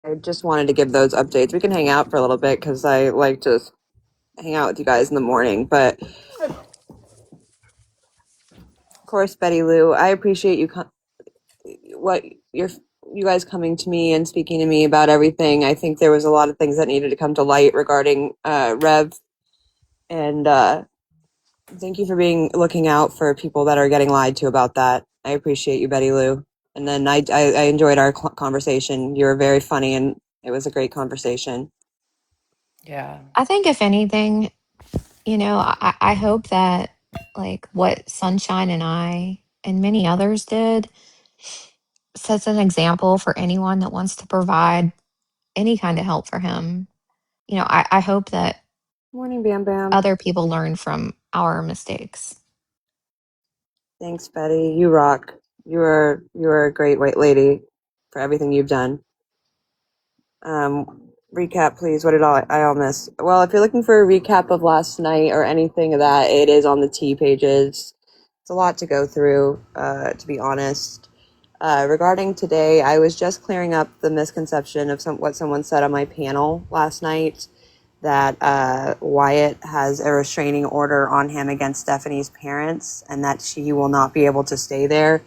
I just wanted to give those updates. We can hang out for a little bit because I like to hang out with you guys in the morning. But of course, Betty Lou, I appreciate what you're you guys coming to me and speaking to me about everything. I think there was a lot of things that needed to come to light regarding Rev, and thank you for looking out for people that are getting lied to about that. I appreciate you, Betty Lou. And then I enjoyed our conversation. You were very funny, and it was a great conversation. Yeah. I think if anything, I hope that like what Sunshine and I and many others did sets an example for anyone that wants to provide any kind of help for him. I hope that Morning, Bam Bam. other people learn from our mistakes. Thanks, Betty. You rock. You are a great white lady for everything you've done. Recap, please. What did I all miss? Well, if you're looking for a recap of last night or anything of that, it is on the T pages. It's a lot to go through, to be honest. Regarding today, I was just clearing up the misconception of what someone said on my panel last night, that Wyatt has a restraining order on him against Stephanie's parents and that she will not be able to stay there.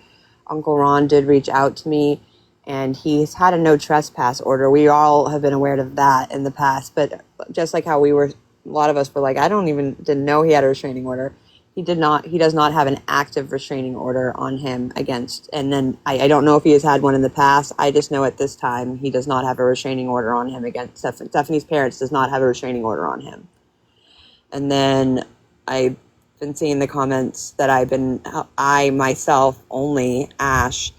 Uncle Ron did reach out to me, and he's had a no trespass order. We all have been aware of that in the past, but just like how a lot of us were like, didn't know he had a restraining order. He does not have an active restraining order on him against, and then I don't know if he has had one in the past. I just know at this time he does not have a restraining order on him against Stephanie's parents does not have a restraining order on him. And then I've been seeing the comments that I myself only, Ash,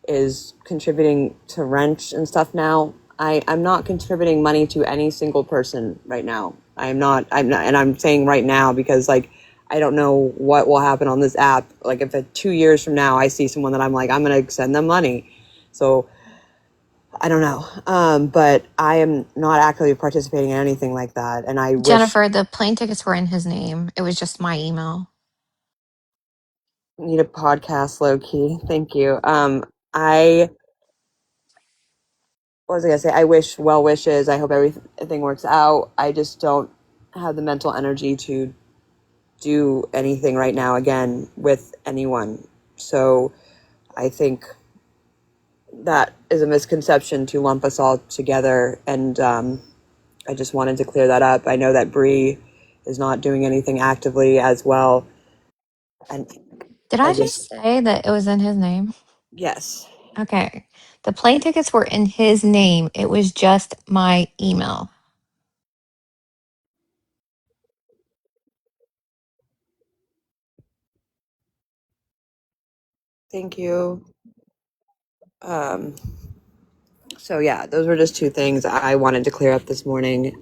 is contributing to rent and stuff now. I'm not contributing money to any single person right now. I'm not, and I'm saying right now because like, I don't know what will happen on this app. Like if 2 years from now I see someone that I'm like, I'm going to send them money. So I don't know. But I am not actively participating in anything like that. And I wish Jennifer, the plane tickets were in his name. It was just my email. need a podcast low key. Thank you. I what was I gonna say? I wish well wishes. I hope everything works out. I just don't have the mental energy to do anything right now again with anyone. So I think that is a misconception to lump us all together, and I just wanted to clear that up. I know that Bree is not doing anything actively as well, and Did I I just just say that it was in his name? yes, Okay. The plane tickets were in his name. It was just my email. thank you. Um, so yeah, those were just two things I wanted to clear up this morning,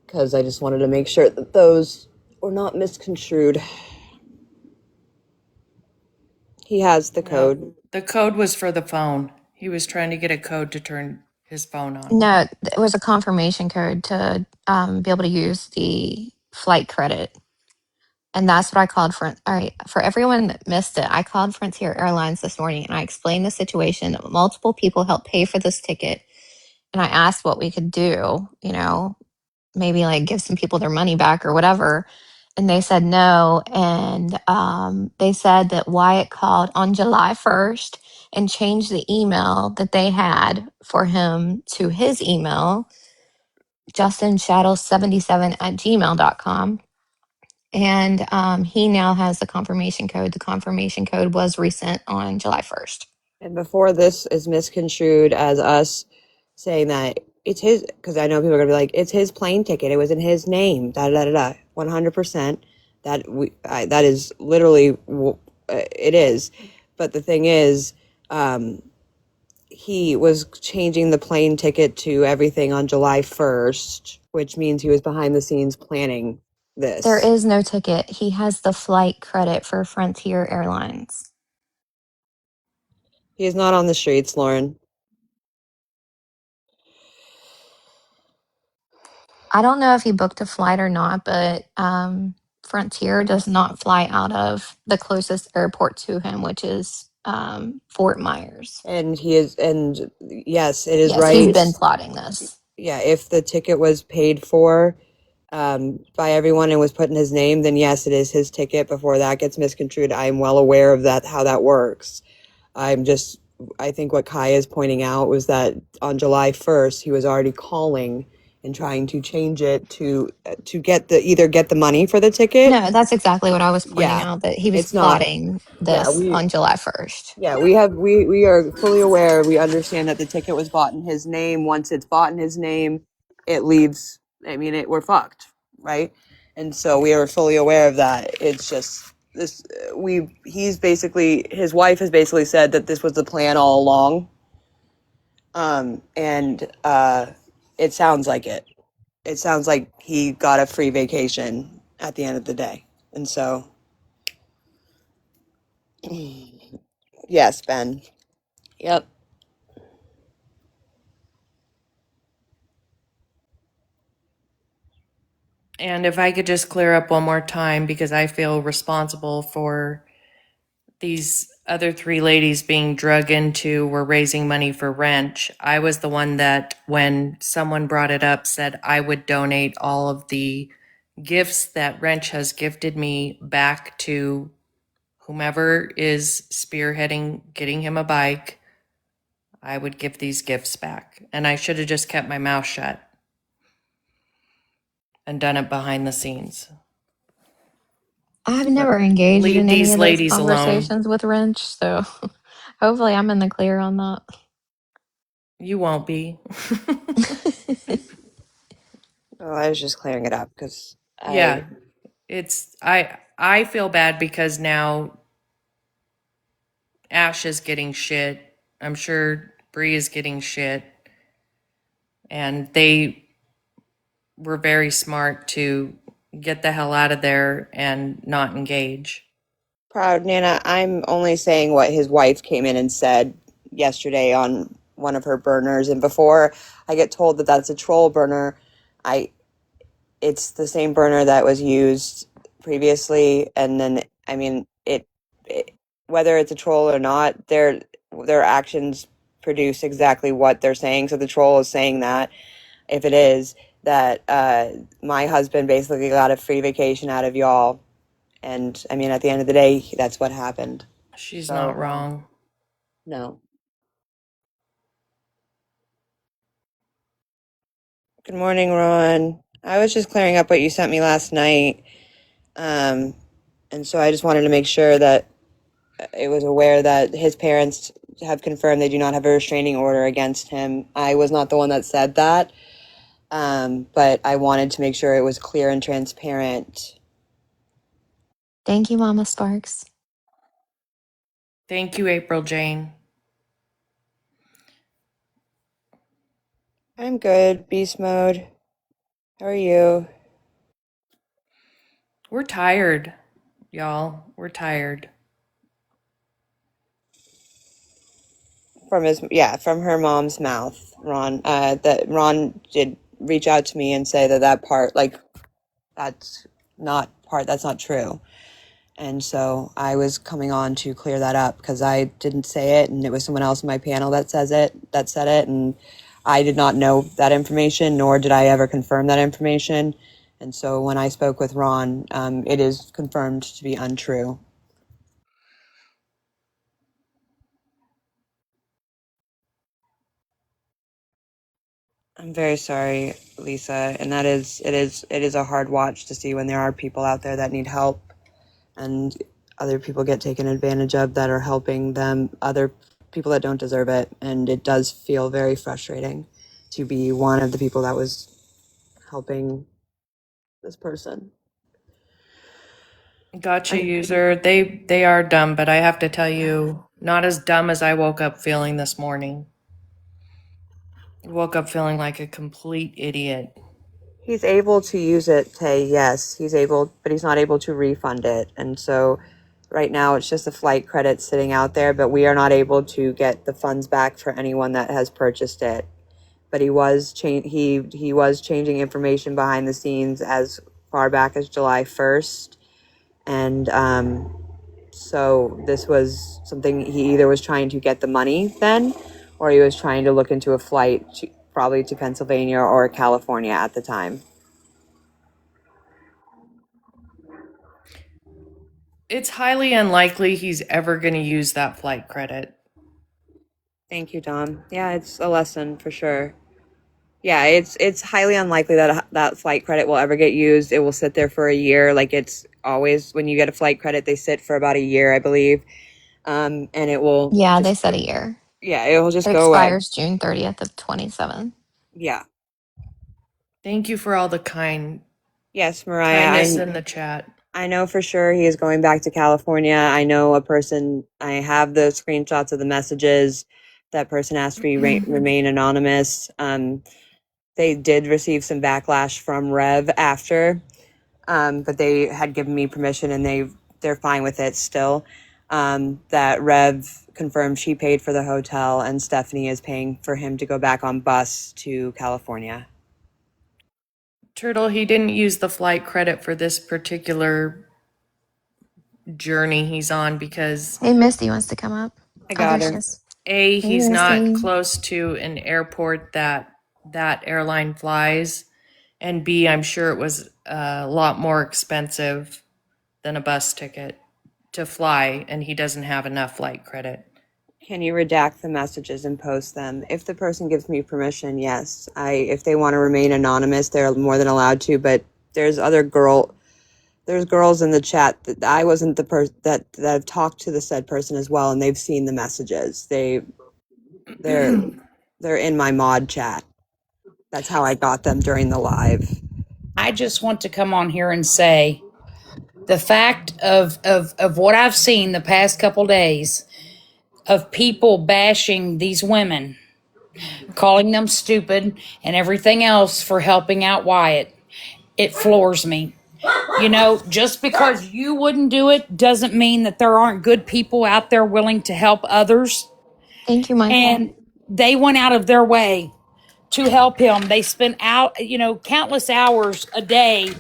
because I just wanted to make sure that those were not misconstrued. He has the Yeah. code. The code was for the phone. He was trying to get a code to turn his phone on. No, it was a confirmation code to be able to use the flight credit. And that's what I called for. All right. For everyone that missed it, I called Frontier Airlines this morning and I explained the situation. Multiple people helped pay for this ticket. And I asked what we could do, maybe like give some people their money back or whatever. And they said no. And they said that Wyatt called on July 1st and changed the email that they had for him to his email, justinshadow77 at gmail.com. And he now has the confirmation code. The confirmation code was resent on July 1st. And before this is misconstrued as us saying that it's his, because I know people are gonna be like, it's his plane ticket. It was in his name. Da da da da. 100%. That is literally it is. But the thing is, he was changing the plane ticket to everything on July 1st, which means he was behind the scenes planning There this. is no ticket. He has the flight credit for Frontier Airlines. He is not on the streets, Lauren. I don't know if he booked a flight or not, but Frontier does not fly out of the closest airport to him, which is Fort Myers. And he is, and yes, it is Yes, he's right. been plotting this. Yeah, if the ticket was paid for by everyone and was put in his name, then yes, it is his ticket. Before that gets misconstrued, I am well aware of that, how that works. I think what Kai is pointing out was that on July 1st, he was already calling and trying to change it to get either get the money for the ticket. No, that's exactly what I was pointing Yeah, out, that he was it's not. plotting Yeah, this on July 1st. yeah, we are fully aware. We understand that the ticket was bought in his name. Once it's bought in his name, it leaves. I mean, we're fucked, right? And so we are fully aware of that. It's just this. His wife has basically said that this was the plan all along. And it sounds like it. It sounds like he got a free vacation at the end of the day, and so yes, Ben. Yep. And if I could just clear up one more time, because I feel responsible for these other three ladies being drug into were raising money for Wrench. I was the one that, when someone brought it up, said I would donate all of the gifts that Wrench has gifted me back to whomever is spearheading getting him a bike. I would give these gifts back. And I should have just kept my mouth shut and done it behind the scenes. I've never engaged Leave in any these of those ladies alone. conversations with Wrench, so hopefully I'm in the clear on that. You won't be. Well, I was just clearing it up because Yeah. It's I feel bad because now Ash is getting shit. I'm sure Bree is getting shit. And they were very smart to get the hell out of there and not engage. proud Nana. I'm only saying what his wife came in and said yesterday on one of her burners, and before I get told that that's a troll burner, it's the same burner that was used previously, and then I mean it whether it's a troll or not, their actions produce exactly what they're saying. So the troll is saying that if it is that my husband basically got a free vacation out of y'all. And I mean, at the end of the day, that's what happened. She's So, not wrong. No. Good morning, Ron. I was just clearing up what you sent me last night. And so I just wanted to make sure that it was aware that his parents have confirmed they do not have a restraining order against him. I was not the one that said that. But I wanted to make sure it was clear and transparent. Thank you, Mama Sparks. Thank you, April Jane. I'm good, beast mode. How are you? We're tired, y'all. We're tired. From her mom's mouth, Ron. That Ron did reach out to me and say that part, like, that's that's not true. And so I was coming on to clear that up because I didn't say it, and it was someone else in my panel that said it, and I did not know that information, nor did I ever confirm that information. And so when I spoke with Ron, it is confirmed to be untrue. I'm very sorry, Lisa, and it is a hard watch to see when there are people out there that need help and other people get taken advantage of that are helping them, other people that don't deserve it, and it does feel very frustrating to be one of the people that was helping this person. Gotcha, user. They are dumb, but I have to tell you, not as dumb as I woke up feeling this morning. I woke up feeling like a complete idiot. He's able to use it, Tay, yes, he's able, but he's not able to refund it. And so right now it's just a flight credit sitting out there, but we are not able to get the funds back for anyone that has purchased it. But he was changing information behind the scenes as far back as July 1st. And So this was something he either was trying to get the money then, or he was trying to look into a flight probably to Pennsylvania or California at the time. It's highly unlikely he's ever going to use that flight credit. Thank you, Dom. Yeah, it's a lesson for sure. Yeah, it's highly unlikely that that flight credit will ever get used. It will sit there for a year, like it's always when you get a flight credit, they sit for about a year, I believe, and it will Yeah, they just said a year. yeah, it will just It go away. expires June 30th of 27. Yeah. Thank you for all the Yes, Mariah. kindness in the chat. I know for sure he is going back to California. I know a person, I have the screenshots of the messages. That person asked to remain anonymous. They did receive some backlash from Rev after, but they had given me permission and they're fine with it still. That Rev confirmed she paid for the hotel and Stephanie is paying for him to go back on bus to California. Turtle, he didn't use the flight credit for this particular journey he's on because Hey, Misty wants to come up. I Oh, got there her. she is. A, Hey, he's not Misty. close to an airport that airline flies, and B, I'm sure it was a lot more expensive than a bus ticket to fly, and he doesn't have enough flight credit. Can you redact the messages and post them? If the person gives me permission, yes. If they want to remain anonymous, they're more than allowed to, but there's there's girls in the chat that I wasn't the person that have talked to the said person as well, and they've seen the messages. They're in my mod chat. That's how I got them during the live. I just want to come on here and say the fact of what I've seen the past couple days of people bashing these women, calling them stupid and everything else for helping out Wyatt, it floors me. You know, just because you wouldn't do it doesn't mean that there aren't good people out there willing to help others. Thank you, Michael. And they went out of their way to help him. They spent countless hours a day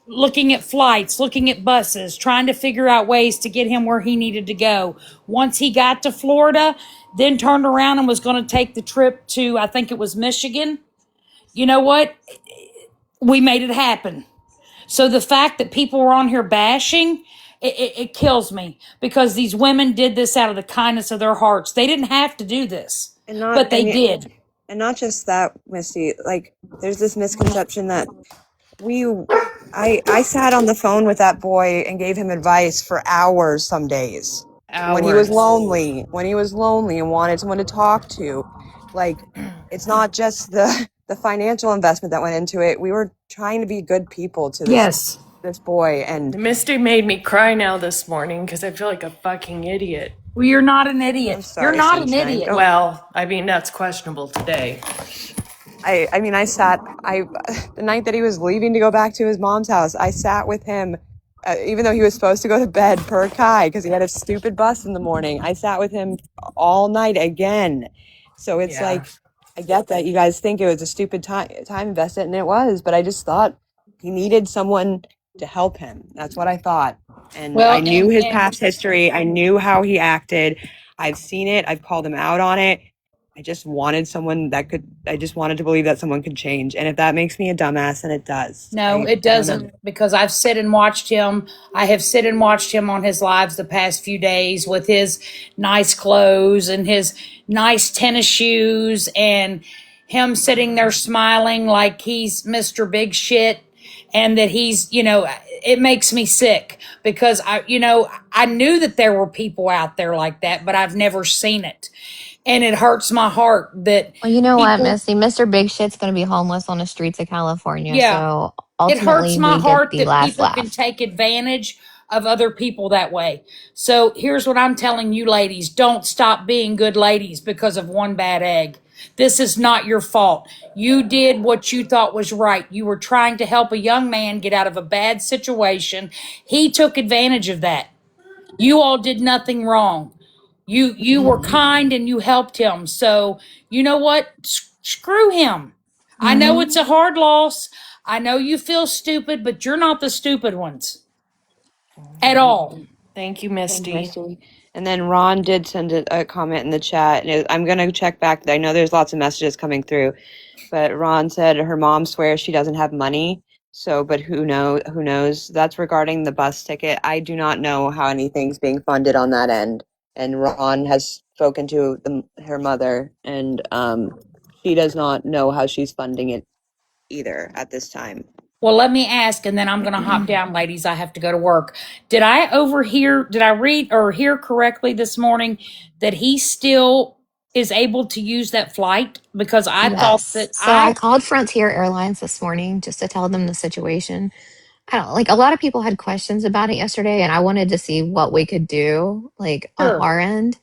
looking at flights, looking at buses, trying to figure out ways to get him where he needed to go. Once he got to Florida, then turned around and was going to take the trip to, I think it was Michigan. You know what? We made it happen. So the fact that people were on here bashing, it kills me because these women did this out of the kindness of their hearts. They didn't have to do this, but they did. And not just that, Misty, like there's this misconception that I sat on the phone with that boy and gave him advice for hours some days. When he was lonely and wanted someone to talk to. Like, it's not just the financial investment that went into it. We were trying to be good people to this boy, and Misty made me cry now this morning because I feel like a fucking idiot. Well, you're not an idiot. I'm sorry, You're not Sunshine. an idiot. Well, I mean, that's questionable today. I mean, the night that he was leaving to go back to his mom's house, I sat with him, even though he was supposed to go to bed per Kai because he had a stupid bus in the morning. I sat with him all night again. So it's like, I get that you guys think it was a stupid time investment, and it was, but I just thought he needed someone to help him. That's what I thought. And I knew his past history. I knew how he acted. I've seen it. I've called him out on it. I just wanted I just wanted to believe that someone could change. And if that makes me a dumbass, then it does. No, it doesn't, because I've sit and watched him. I have sit and watched him on his lives the past few days with his nice clothes and his nice tennis shoes and him sitting there smiling like he's Mr. Big Shit and that he's, it makes me sick because I knew that there were people out there like that, but I've never seen it. And it hurts my heart that. Well, you know what, Misty? Mr. Big Shit's going to be homeless on the streets of California. Yeah. So It ultimately, hurts my we heart get the that last people laugh. can take advantage of other people that way. So here's what I'm telling you, ladies. Don't stop being good ladies because of one bad egg. This is not your fault. You did what you thought was right. You were trying to help a young man get out of a bad situation. He took advantage of that. You all did nothing wrong. You were kind and you helped him. So you know what? Screw him. I know it's a hard loss. I know you feel stupid, but you're not the stupid ones at all. Thank you, Thank Misty. Misty. And then Ron did send a comment in the chat. And I'm going to check back. I know there's lots of messages coming through, but Ron said her mom swears she doesn't have money. So, but who know? Who knows? That's regarding the bus ticket. I do not know how anything's being funded on that end. And Ron has spoken to her mother, and she does not know how she's funding it either at this time. Well, let me ask, and then I'm going to hop down, ladies. I have to go to work. Did I read or hear correctly this morning that he still is able to use that flight? Because I thought Yes. that So I called Frontier Airlines this morning just to tell them the situation. I don't like a lot of people had questions about it yesterday, and I wanted to see what we could do, like on Sure. our end.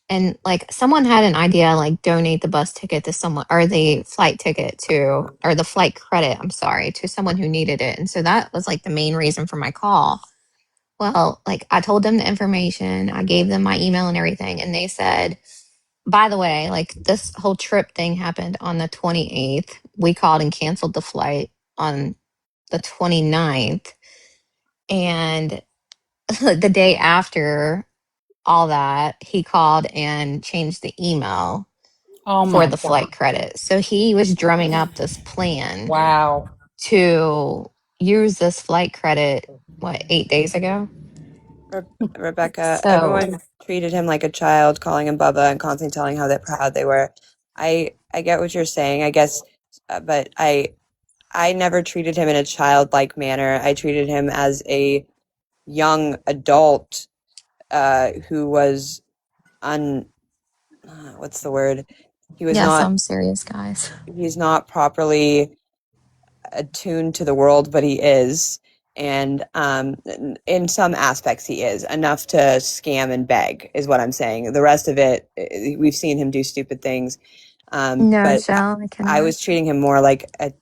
And like someone had an idea, like donate the bus ticket to someone or the flight ticket to, or the flight credit, I'm sorry, to someone who needed it. And so that was like the main reason for my call. Well, like I told them the information, I gave them my email and everything, and they said, by the way, like this whole trip thing happened on the 28th. We called and canceled the flight on the 29th. And the day after all that, he called and changed the email Oh for my the God. flight credit. So he was drumming up this plan Wow. to use this flight credit, what, 8 days ago? Rebecca, So, everyone treated him like a child, calling him Bubba and constantly telling how that proud they were. I get what you're saying, I guess, but I never treated him in a childlike manner. I treated him as a young adult who was un what's the word? He was yeah, not some serious guys. he's not properly attuned to the world, but he is. And in some aspects, he is enough to scam and beg, is what I'm saying. The rest of it, we've seen him do stupid things. No, But Shell, I I cannot. was treating him more like a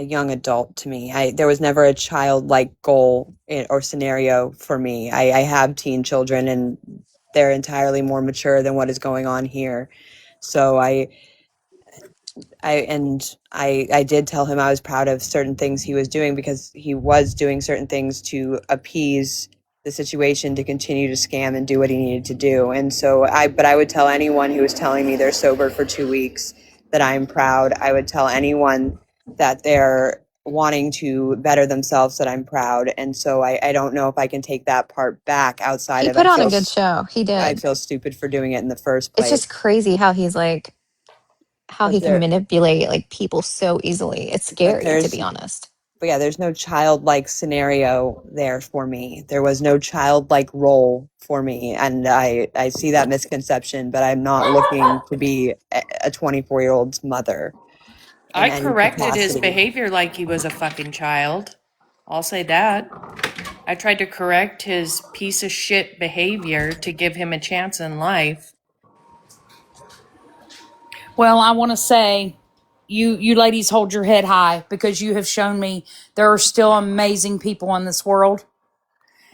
young adult to me. There was never a childlike goal or scenario for me. I have teen children, and they're entirely more mature than what is going on here. So I did tell him I was proud of certain things he was doing because he was doing certain things to appease the situation to continue to scam and do what he needed to do. And so but I would tell anyone who was telling me they're sober for 2 weeks that I'm proud. I would tell anyone that they're wanting to better themselves that I'm proud. And so I don't know if I can take that part back outside He of put on a good show. He I did. feel stupid for doing it in the first It's place. just crazy how he's like, how But he can there manipulate like people so easily. It's but scary, to there's be honest. but yeah, there's no childlike scenario there for me. There was no childlike role for me, and I see that misconception, but I'm not looking to be a 24-year-old's mother in I any corrected his capacity. behavior like he was a fucking child. I'll say that. I tried to correct his piece of shit behavior to give him a chance in life. Well, I want to say you ladies hold your head high because you have shown me there are still amazing people in this world,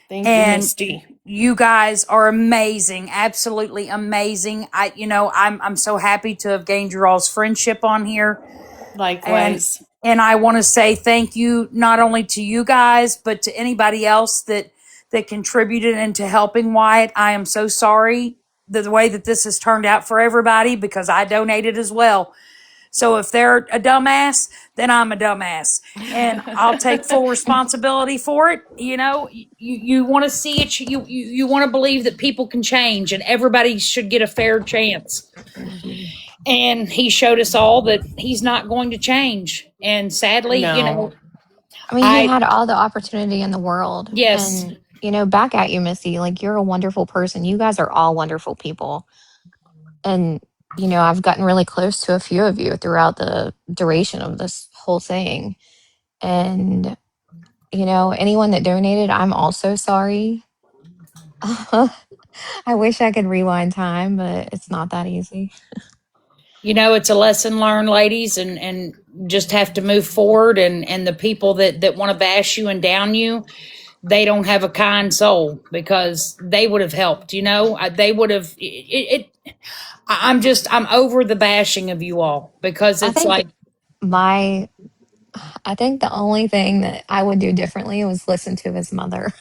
Thank you, and Misty. you guys are amazing, absolutely amazing. I'm so happy to have gained your all's friendship on here, and Likewise. I want to say thank you not only to you guys but to anybody else that contributed into helping Wyatt. I am so sorry the way that this has turned out for everybody because I donated as well. So if they're a dumbass, then I'm a dumbass, and I'll take full responsibility for it. You know, you want to see it. You want to believe that people can change, and everybody should get a fair chance. And he showed us all that he's not going to change. And sadly, No. I mean, he I had all the opportunity in the world. yes, And, back at you, Missy, like you're a wonderful person. You guys are all wonderful people. And, I've gotten really close to a few of you throughout the duration of this whole thing. And, anyone that donated, I'm also sorry. I wish I could rewind time, but it's not that easy. it's a lesson learned, ladies, and just have to move forward. And the people that want to bash you and down you, they don't have a kind soul because they would have helped. They would have. I'm over the bashing of you all because I it's think like my I think the only thing that I would do differently was listen to his mother.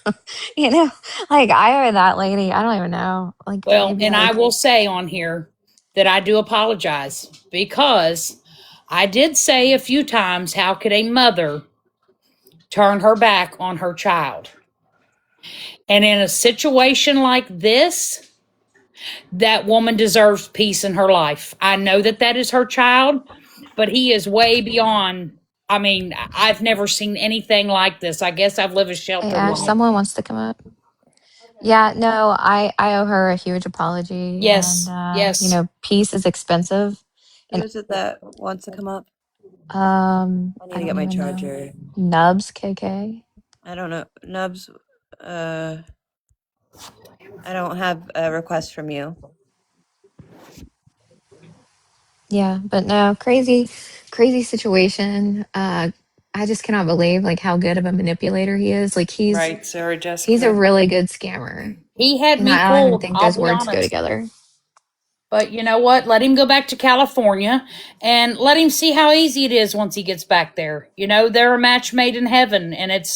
You know, like I or that lady, I don't even know. Like Well, maybe and I like, will say on here that I do apologize because I did say a few times, how could a mother turn her back on her child? And in a situation like this, that woman deserves peace in her life. I know that that is her child, but he is way beyond. I mean, I've never seen anything like this. I guess I've lived a hey, sheltered Ash, life. someone wants to come up. Yeah, no, I owe her a huge apology, and Yes, yes. peace is expensive, Who and is it that wants to come up? I need I to get don't my even know. charger. Nubs, KK. I don't know. Nubs, I don't have a request from you. Yeah, but no, crazy situation. I just cannot believe like how good of a manipulator he is. Like Right, Sarah he's a Jessica? really good scammer, He had and me I don't even fooled, think I'll those be words go honest. together. But you know what? Let him go back to California and let him see how easy it is once he gets back there. You know, they're a match made in heaven, and it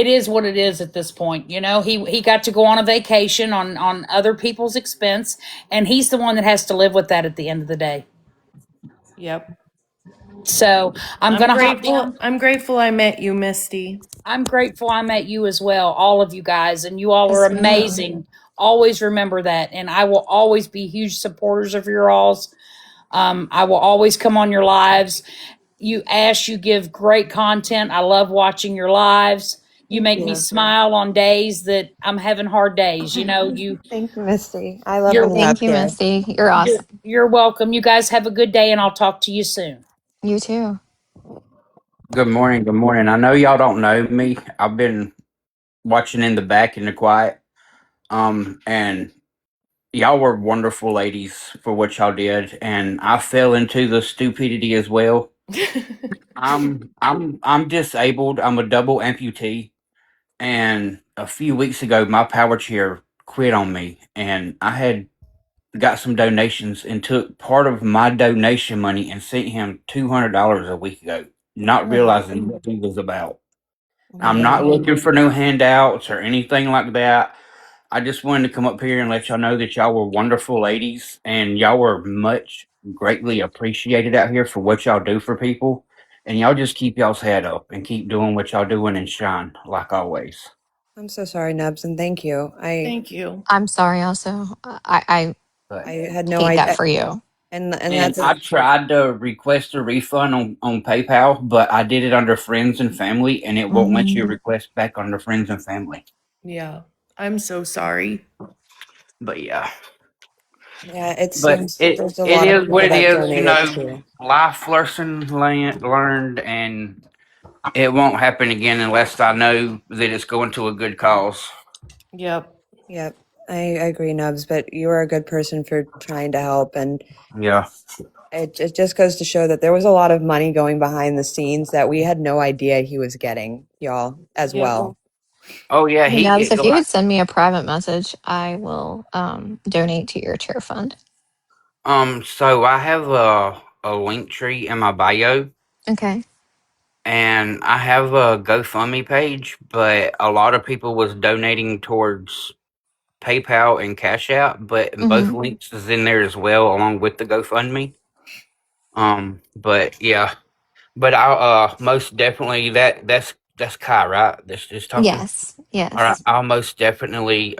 is what it is at this point. You know, he got to go on a vacation on other people's expense, and he's the one that has to live with that at the end of the day. Yep. So I'm I'm gonna hop grateful. down. I'm grateful I met you, Misty. I'm grateful I met you as well, all of you guys, and you all are Yes, ma'am. amazing. Always remember that, and I will always be huge supporters of your all's. I will always come on your lives. You, Ash, you give great content. I love watching your lives. You Thank make me you. smile on days that I'm having hard days. You know, Thank you, Misty. I love you're when you Thank up you, here. Misty. You're awesome. you're welcome. You guys have a good day, and I'll talk to you soon. You too. Good morning. Good morning. I know y'all don't know me. I've been watching in the back in the quiet. And y'all were wonderful ladies for what y'all did, and I fell into the stupidity as well. I'm disabled. I'm a double amputee, and a few weeks ago my power chair quit on me, and I had got some donations and took part of my donation money and sent him $200 a week ago, not realizing what he was about. Oh my I'm not God. looking for no handouts or anything like that. I just wanted to come up here and let y'all know that y'all were wonderful ladies and y'all were much greatly appreciated out here for what y'all do for people. And y'all just keep y'all's head up and keep doing what y'all doing and shine like always. I'm so sorry, Nubs, and thank you. Thank you. I'm sorry. Also, But I had no hate that idea, for you. and and that's I tried to request a refund on PayPal, but I did it under friends and family and it won't let you Hmm. request back under friends and family. Yeah. I'm so sorry. But yeah. yeah. It But seems it there's a it lot of is what people it that is, donated too. life lesson learned, and it won't happen again unless I know that it's going to a good cause. Yep. Yep, I agree, Nubs. But you are a good person for trying to help, and Yeah. it just goes to show that there was a lot of money going behind the scenes that we had no idea he was getting, y'all, as Yep. well. Oh yeah. Hey, Nubs, if you would send me a private message, I will donate to your chair fund. So I have a link tree in my bio, Okay. and I have a GoFundMe page, but a lot of people was donating towards PayPal and Cash App, but both Hmm. links is in there as well, along with the GoFundMe. But yeah. But I'll most definitely that's Kai, right? That's just talking. Yes. All right, Yes. I'll most definitely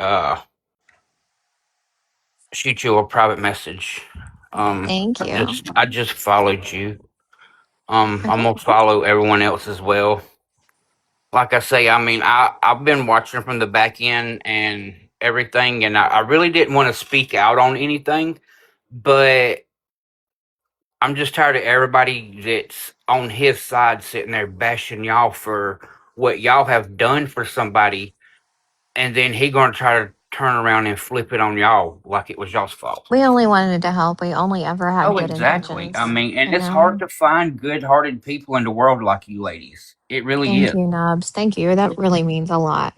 shoot you a private message. Thank you. I just followed you. I'm Okay. gonna follow everyone else as well. Like I say, I mean, I've been watching from the back end and everything, and I really didn't want to speak out on anything, but I'm just tired of everybody that's on his side sitting there bashing y'all for what y'all have done for somebody, and then he gonna try to turn around and flip it on y'all like it was y'all's fault. We only wanted to help. We only ever had Oh, good exactly. I intentions. mean, and You it's hard know? to find good-hearted people in the world like you ladies. It really Thank is. you, Nubs. Thank you. That really means a lot.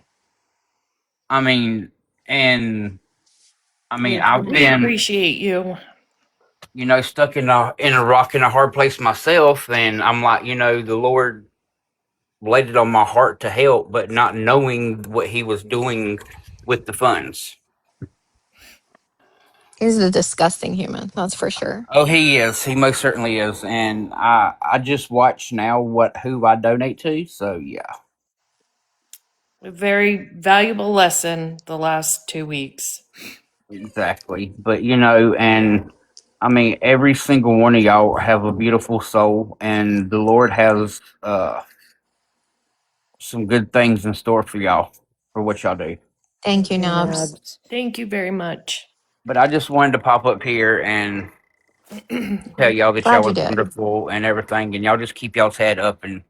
I mean, and I mean, Yeah. We appreciate you. stuck in a rock and a hard place myself, and I'm like, the Lord laid it on my heart to help, but not knowing what He was doing with the funds. He's a disgusting human, that's for sure. Oh, He is. He most certainly is, and I just watch now who I donate to. So yeah, A very valuable lesson the last 2 weeks. exactly. But and I mean, every single one of y'all have a beautiful soul, and the Lord has some good things in store for y'all for what y'all do. Thank you, Thank you, Nubs. Nubs. Thank you very much. But I just wanted to pop up here and tell y'all that y'all Glad you was did. wonderful and everything, and y'all just keep y'all's head up, and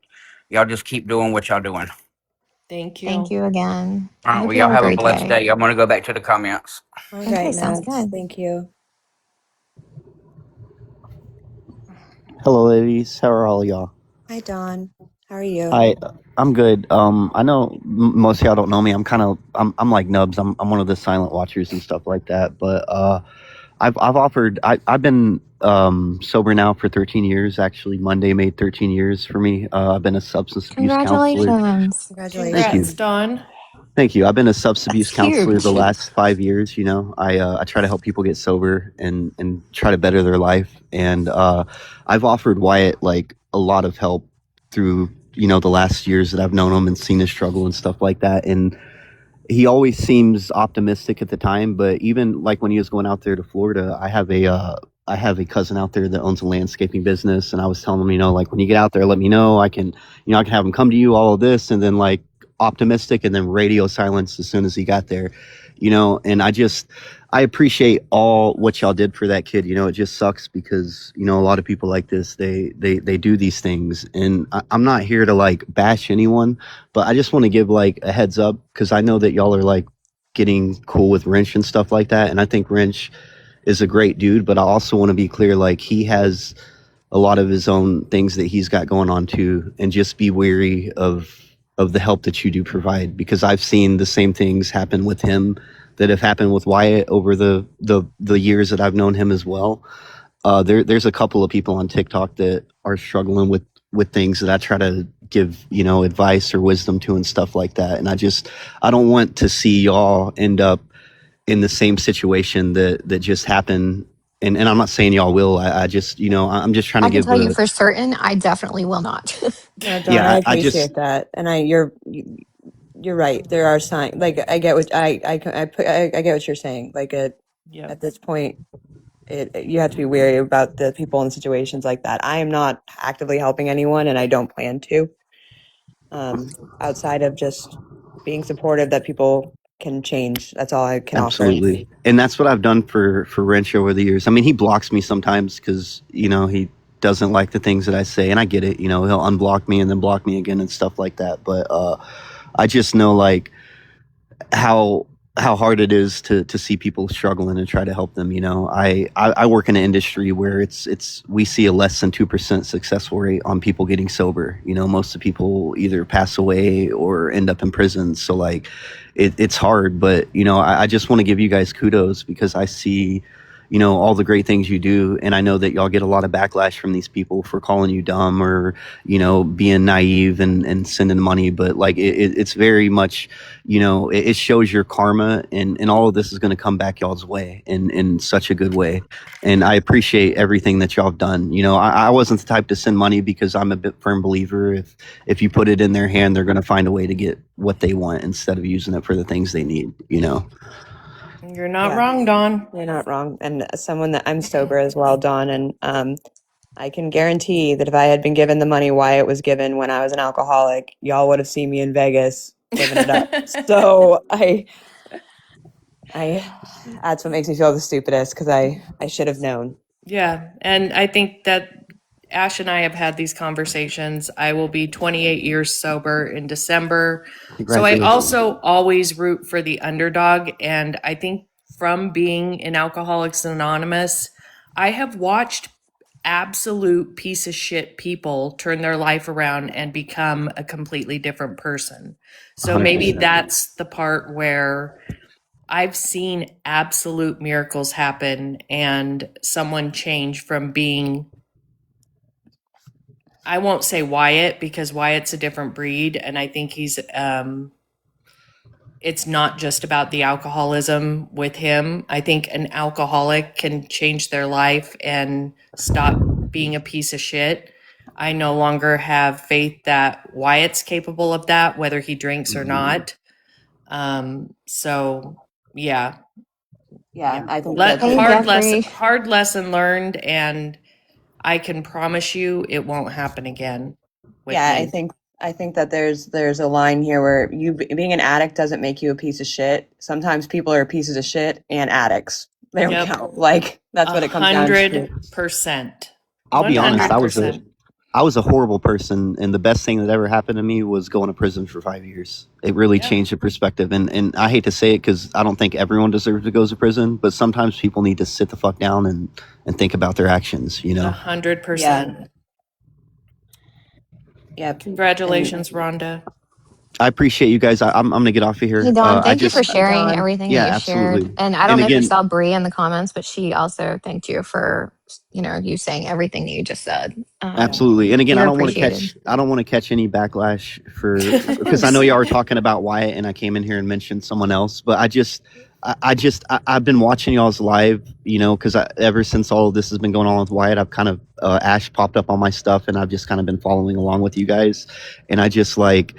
y'all just keep doing what y'all doing. Thank you. Thank you again. All I right, hope well, you y'all have a have a great blessed day. day. I'm gonna go back to the comments. All Okay, right, sounds Nubs. good. Thank you. Hello, ladies. How are all y'all? Hi, Dawn. How are you? Hi, I'm good. I know most of y'all don't know me. I'm like Nubs. I'm one of the silent watchers and stuff like that. But I've been sober now for 13 years. Actually, Monday made 13 years for me. I've been a substance abuse counselor. Congratulations. Thank you. Congrats, Congratulations. Dawn. Thank you. I've been a substance That's abuse counselor the huge. last 5 years. I try to help people get sober and try to better their life. And I've offered Wyatt like a lot of help through the last years that I've known him and seen his struggle and stuff like that. And he always seems optimistic at the time, but even like when he was going out there to Florida, I have a cousin out there that owns a landscaping business, and I was telling him, like when you get out there, let me know. I can have him come to you, all of this, and then like optimistic, and then radio silence as soon as he got there, and I appreciate all what y'all did for that kid. It just sucks because a lot of people like this, they do these things, and I'm not here to like bash anyone, but I just want to give like a heads up because I know that y'all are like getting cool with Wrench and stuff like that, and I think Wrench is a great dude, but I also want to be clear, like he has a lot of his own things that he's got going on too, and just be wary of the help that you do provide, because I've seen the same things happen with him that have happened with Wyatt over the years that I've known him as well. There's a couple of people on TikTok that are struggling with things that I try to give advice or wisdom to and stuff like that, and I don't want to see y'all end up in the same situation that just happened. And I'm not saying y'all will. I just I'm just trying to I can give tell you a for certain, I definitely will not. No, Dawn, I yeah. I just appreciate that, and you're right. There are signs. Like I get what I get what you're saying. Like Yep. at this point, you have to be wary about the people in situations like that. I am not actively helping anyone, and I don't plan to. Outside of just being supportive that people can change. That's all I can offer. absolutely, and that's what I've done for Wrench over the years. I mean, he blocks me sometimes because he doesn't like the things that I say, and I get it. He'll unblock me and then block me again and stuff like that. But I just know like how hard it is to see people struggling and try to help them. I work in an industry where we see a less than 2% successful rate on people getting sober. Most of the people either pass away or end up in prison. So like it's hard, but I just want to give you guys kudos because I see all the great things you do, and I know that y'all get a lot of backlash from these people for calling you dumb or being naive and sending money, but like it's very much it shows your karma, and all of this is going to come back y'all's way in such a good way. And I appreciate everything that y'all have done. I wasn't the type to send money because I'm a bit firm believer if you put it in their hand, they're going to find a way to get what they want instead of using it for the things they need. You're not Yeah. wrong, Dawn. You're not wrong. And someone that I'm sober as well, Dawn, and I can guarantee that if I had been given the money Wyatt was given when I was an alcoholic, y'all would have seen me in Vegas living it up. So that's what makes me feel the stupidest because I should have known. Yeah, and I think that Ash and I have had these conversations. I will be 28 years sober in December. So I Congratulations. also always root for the underdog. And I think from being in Alcoholics Anonymous, I have watched absolute piece of shit people turn their life around and become a completely different person. So maybe 100%. that's the part where I've seen absolute miracles happen and someone change from being, I won't say Wyatt because Wyatt's a different breed. And I think it's not just about the alcoholism with him. I think an alcoholic can change their life and stop being a piece of shit. I no longer have faith that Wyatt's capable of that, whether he drinks or not. So yeah, Yeah, I think Let that Hey, Jeffrey. hard lesson learned, and I can promise you it won't happen again with yeah, me. I think that there's a line here where being an addict doesn't make you a piece of shit. Sometimes people are pieces of shit and addicts. They don't Yep. count. Like that's what it comes down to. 100%. I'll be honest, 100%. I was a horrible person, and the best thing that ever happened to me was going to prison for 5 years. It really Yeah. changed the perspective, and I hate to say it because I don't think everyone deserves to go to prison, but sometimes people need to sit the fuck down and think about their actions. You know. 100%. Yep. Congratulations, Rhonda. I appreciate you guys. I'm gonna get off of here. Hey, Don, I thank you just for sharing Don. everything that yeah, you shared. absolutely. And I don't And know if you again, saw Bree in the comments, but she also thanked you for, you saying everything that you just said. absolutely. And again, You're appreciated. I don't want to catch any backlash Of because I know course. y'all were talking about Wyatt and I came in here and mentioned someone else, but I've been watching y'all's live, because ever since all of this has been going on with Wyatt, I've kind of Ash popped up on my stuff and I've just kind of been following along with you guys, and I just like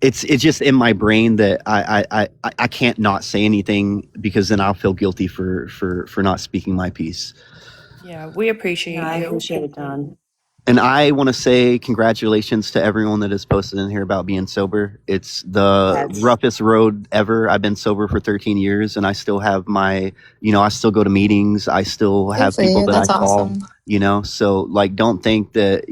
it's just in my brain that I can't not say anything because then I'll feel guilty for not speaking my piece. Yeah, we appreciate I you. appreciate it, Don. And I want to say congratulations to everyone that has posted in here about being sober. It's the Yes. roughest road ever. I've been sober for 13 years and I still have I still go to meetings. I still Good have for people you. that I That's call, awesome. so like, don't think that,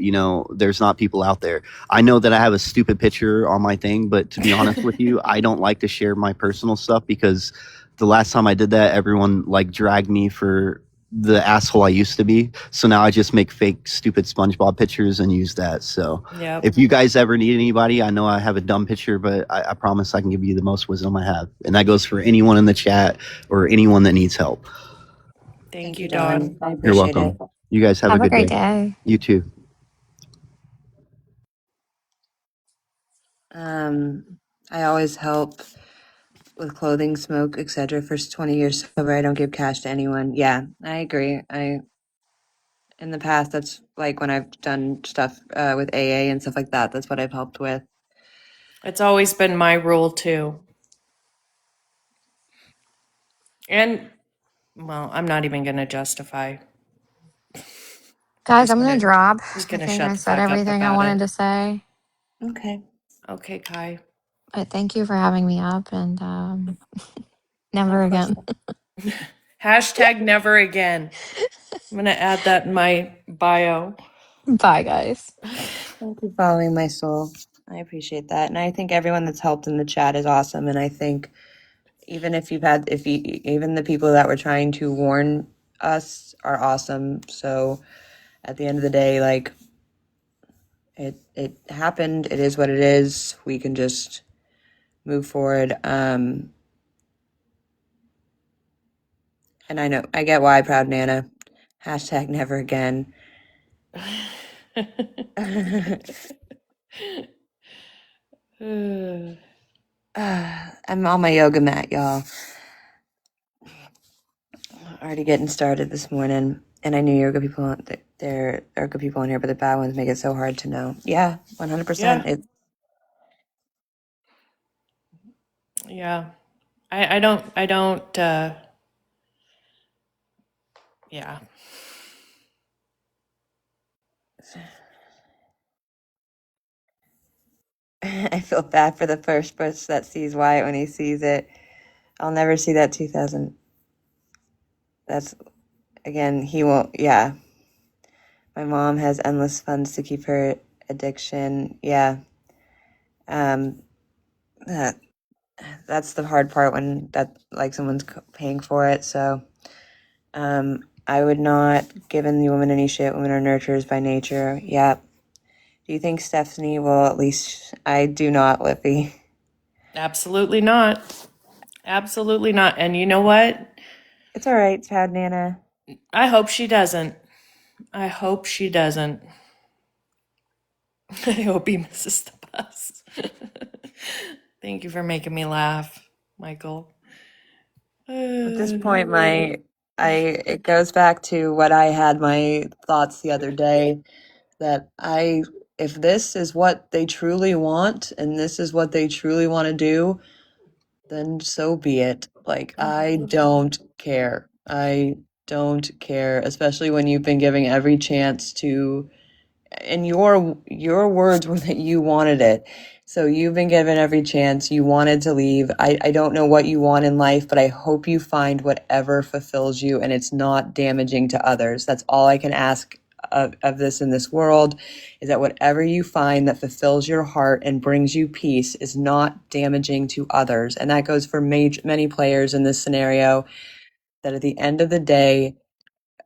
there's not people out there. I know that I have a stupid picture on my thing, but to be honest with you, I don't like to share my personal stuff because the last time I did that, everyone like dragged me for the asshole I used to be. So now I just make fake, stupid SpongeBob pictures and use that. So Yep. if you guys ever need anybody, I know I have a dumb picture, but I promise I can give you the most wisdom I have. And that goes for anyone in the chat or anyone that needs help. Thank you, Don. I You're appreciate welcome. it. You guys have a Have a good great day. day. You too. I always help with clothing, smoke, etc. First 20 years sober, I don't give cash to anyone. Yeah, I agree. In the past, that's like when I've done stuff with AA and stuff like that. That's what I've helped with. It's always been my rule too. And well, I'm not even going to justify. Guys, I'm going to drop. Just I going to think shut I the said fuck up everything I about wanted it. to say. Okay. Okay, Kai. But thank you for having me up and never Of course. again. Hashtag never again. I'm going to add that in my bio. Bye, guys. Thank you for following my soul. I appreciate that. And I think everyone that's helped in the chat is awesome. And I think even even the people that were trying to warn us are awesome. So at the end of the day, like it happened. It is what it is. We can just move forward. And I get why, Proud Nana. Hashtag never again. I'm on my yoga mat, y'all. Already getting started this morning, and I knew you were good people. There are good people in here, but the bad ones make it so hard to know. Yeah, 100%. Yeah. Yeah. I don't, yeah. I feel bad for the first person that sees Wyatt when he sees it. I'll never see that 2000. That's again. He won't. Yeah. My mom has endless funds to keep her addiction. Yeah. That that's the hard part when someone's paying for it. So, I would not give the woman any shit. Women are nurturers by nature. Yep. Do you think Stephanie will at least? I do not, Lippy. Absolutely not. Absolutely not. And you know what? It's all right, Tad Nana. I hope she doesn't. I hope she doesn't. I hope he misses the bus. Thank you for making me laugh, Michael. At this point, it goes back to what I had my thoughts the other day that if this is what they truly want and this is what they truly want to do, then so be it. Like, I don't care. I don't care, especially when you've been giving every chance to, and your words were that you wanted it. So you've been given every chance. You wanted to leave. I don't know what you want in life, but I hope you find whatever fulfills you and it's not damaging to others. That's all I can ask of this in this world, is that whatever you find that fulfills your heart and brings you peace is not damaging to others. And that goes for many players in this scenario, that at the end of the day,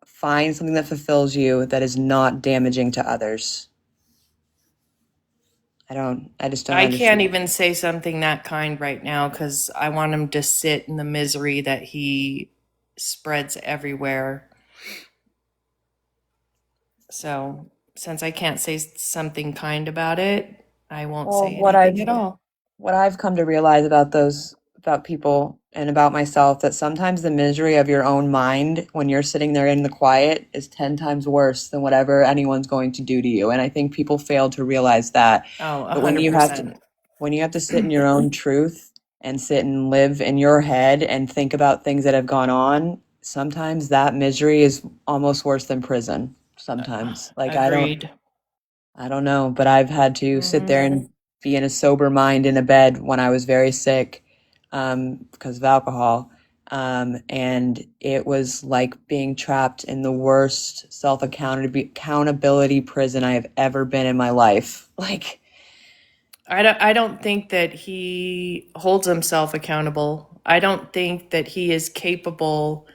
find something that fulfills you that is not damaging to others. I just don't I understand. can't even say something that kind right now because I want him to sit in the misery that he spreads everywhere. So, since I can't say something kind about it, I won't say anything at all. What I've come to realize about people and about myself, that sometimes the misery of your own mind when you're sitting there in the quiet is 10 times worse than whatever anyone's going to do to you. And I think people fail to realize that. Oh, But when you have 100%. when you have to sit in your own truth and sit and live in your head and think about things that have gone on, sometimes that misery is almost worse than prison. Sometimes. Like, Agreed. I don't know, but I've had to sit there and be in a sober mind in a bed when I was very sick, because of alcohol. And it was like being trapped in the worst accountability prison I have ever been in my life. Like, I don't think that he holds himself accountable. I don't think that he is capable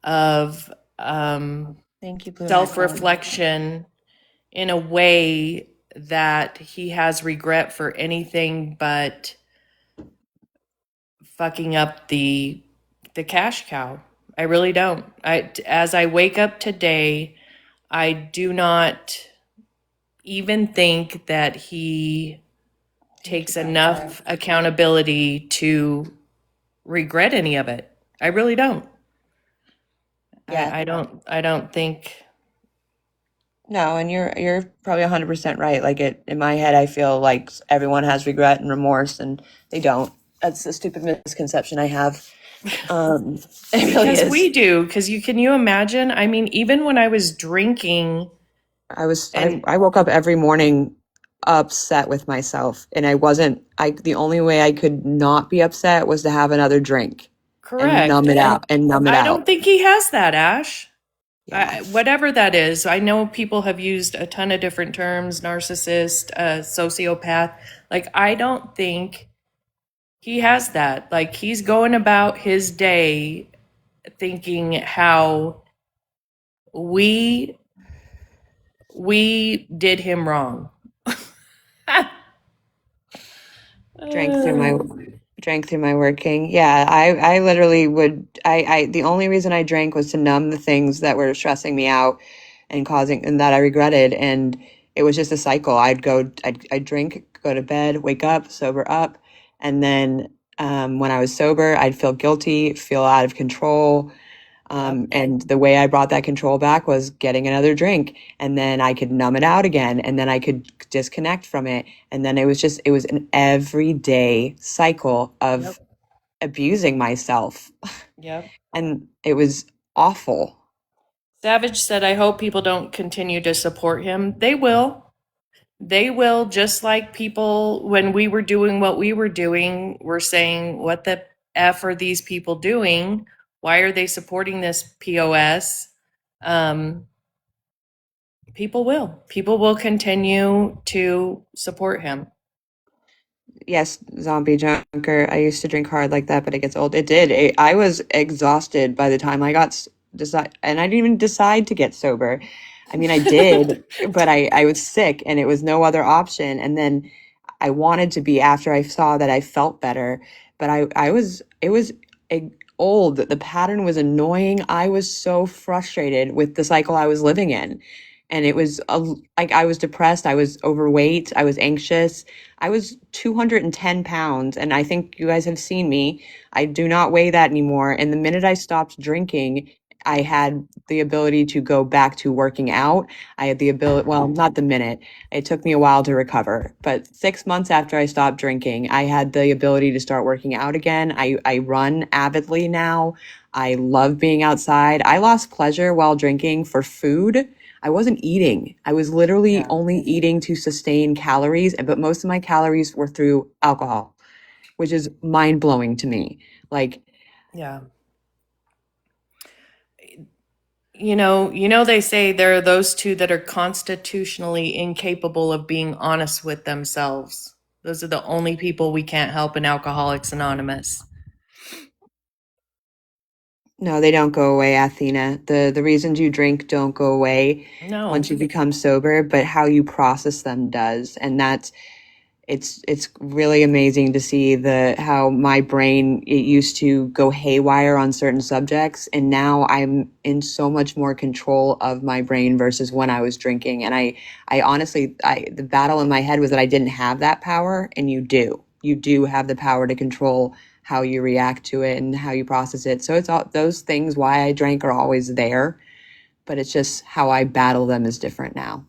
of thank you, Blue self-reflection in a way that he has regret for anything but fucking up the cash cow. I really don't. As I wake up today, I do not even think that he takes enough accountability to regret any of it. I really don't. Yeah. I don't think. No, and you're probably 100% right. Like, in my head, I feel like everyone has regret and remorse, and they don't. That's a stupid misconception I have. It really Because is. we do. Because can you imagine? I mean, even when I was drinking, I woke up every morning upset with myself, and the only way I could not be upset was to have another drink correct, and numb it out. I don't think he has that, Ash. Yeah. Whatever that is, I know people have used a ton of different terms: narcissist, sociopath. Like, I don't think he has that. Like, he's going about his day thinking how we did him wrong. Drank through my working. Yeah, I literally would. The only reason I drank was to numb the things that were stressing me out and that I regretted. And it was just a cycle. I'd drink, go to bed, wake up, sober up. And then when I was sober, I'd feel guilty, feel out of control. And the way I brought that control back was getting another drink, and then I could numb it out again, and then I could disconnect from it. And then it was an everyday cycle of abusing myself. Yep. And it was awful. Savage said, I hope people don't continue to support him. They will. They will, just like people, when we were doing what we were doing, were saying, what the F are these people doing? Why are they supporting this POS? People will continue to support him. Yes, zombie junker. I used to drink hard like that, but it gets old. It did. I was exhausted by the time I got and I didn't even decide to get sober. I mean, I did, but I was sick and it was no other option. And then I wanted to be, after I saw that I felt better, but it was old. The pattern was annoying. I was so frustrated with the cycle I was living in. And it was like I was depressed, I was overweight, I was anxious. I was 210 pounds, and I think you guys have seen me. I do not weigh that anymore. And the minute I stopped drinking, I had the ability to go back to working out. I had the ability, well, not the minute. It took me a while to recover, but 6 months after I stopped drinking, I had the ability to start working out again. I run avidly now. I love being outside. I lost pleasure while drinking for food. I wasn't eating. I was literally Yeah. only eating to sustain calories, but most of my calories were through alcohol, which is mind blowing to me. Like, Yeah. They say there are those two that are constitutionally incapable of being honest with themselves. Those are the only people we can't help in Alcoholics Anonymous. no, they don't go away, Athena. The reasons you drink don't go away No. once you become sober, but how you process them does. And it's really amazing to see how my brain, it used to go haywire on certain subjects, and now I'm in so much more control of my brain versus when I was drinking. And I honestly, the battle in my head was that I didn't have that power, and you do have the power to control how you react to it and how you process it. So it's all those things why I drank are always there, but it's just how I battle them is different now.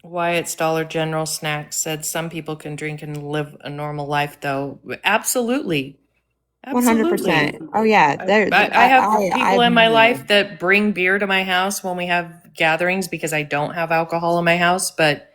Wyatt's Dollar General Snacks said some people can drink and live a normal life, though. Absolutely. 100%. Oh yeah, I have people I've in my life that bring beer to my house when we have gatherings because I don't have alcohol in my house. But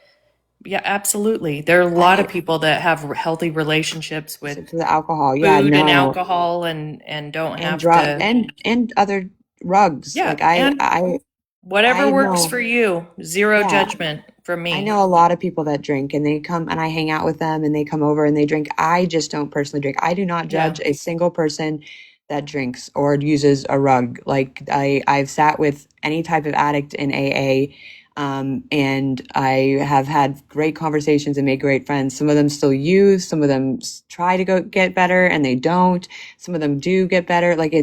yeah, absolutely. There are a lot of people that have healthy relationships with to the alcohol. Yeah, food and no, alcohol and don't and have drug to. and other drugs. Yeah, Like and whatever I works know. for you. Zero Yeah. judgment from me. I know a lot of people that drink, and they come and I hang out with them and they come over and they drink. I just don't personally drink. I do not Yeah. judge a single person that drinks or uses a rug. Like I've sat with any type of addict in AA, and I have had great conversations and made great friends. Some of them still use, some of them try to go get better and they don't. Some of them do get better. Like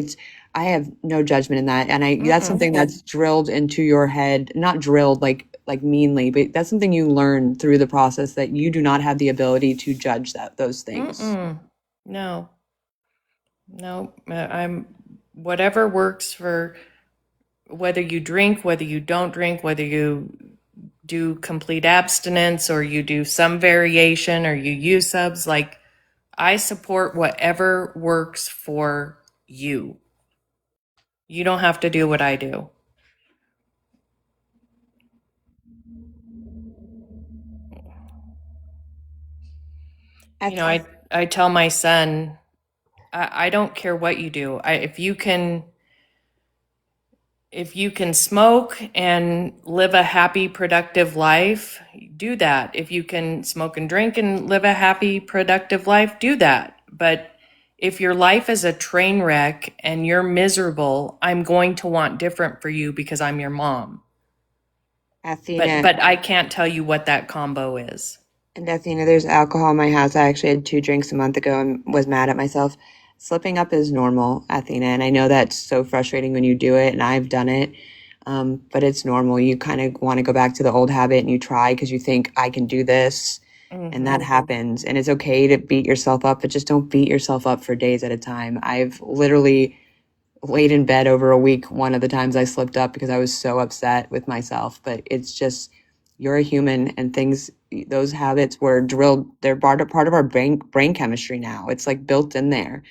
I have no judgment in that. And that's something that's drilled into your head, not drilled like meanly, but that's something you learn through the process, that you do not have the ability to judge those things. No. I'm whatever works for whether you drink, whether you don't drink, whether you do complete abstinence or you do some variation or you use subs. Like, I support whatever works for you. You don't have to do what I do. I tell my son, I don't care what you do. If you can smoke and live a happy, productive life, do that. If you can smoke and drink and live a happy, productive life, do that. But if your life is a train wreck and you're miserable, I'm going to want different for you because I'm your mom. Athena, But I can't tell you what that combo is. And Athena, there's alcohol in my house. I actually had 2 drinks a month ago and was mad at myself. Slipping up is normal, Athena, and I know that's so frustrating when you do it, and I've done it. But it's normal. You kind of want to go back to the old habit and you try because you think I can do this, and that happens. And it's okay to beat yourself up, but just don't beat yourself up for days at a time. I've literally laid in bed over a week one of the times I slipped up because I was so upset with myself. But it's just, you're a human, and those habits were drilled. They're part of our brain chemistry now. It's like built in there.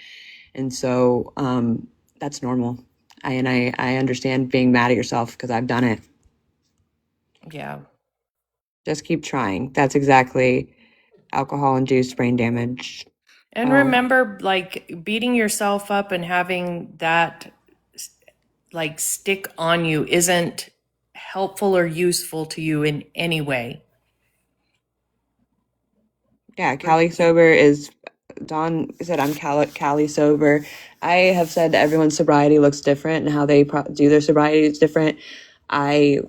And so that's normal. I understand being mad at yourself because I've done it. Yeah. Just keep trying. That's exactly alcohol-induced brain damage. And remember, like, beating yourself up and having that like stick on you isn't helpful or useful to you in any way. Yeah, Cali sober is, Dawn said I'm Cali sober. I have said that everyone's sobriety looks different and how they do their sobriety is different. I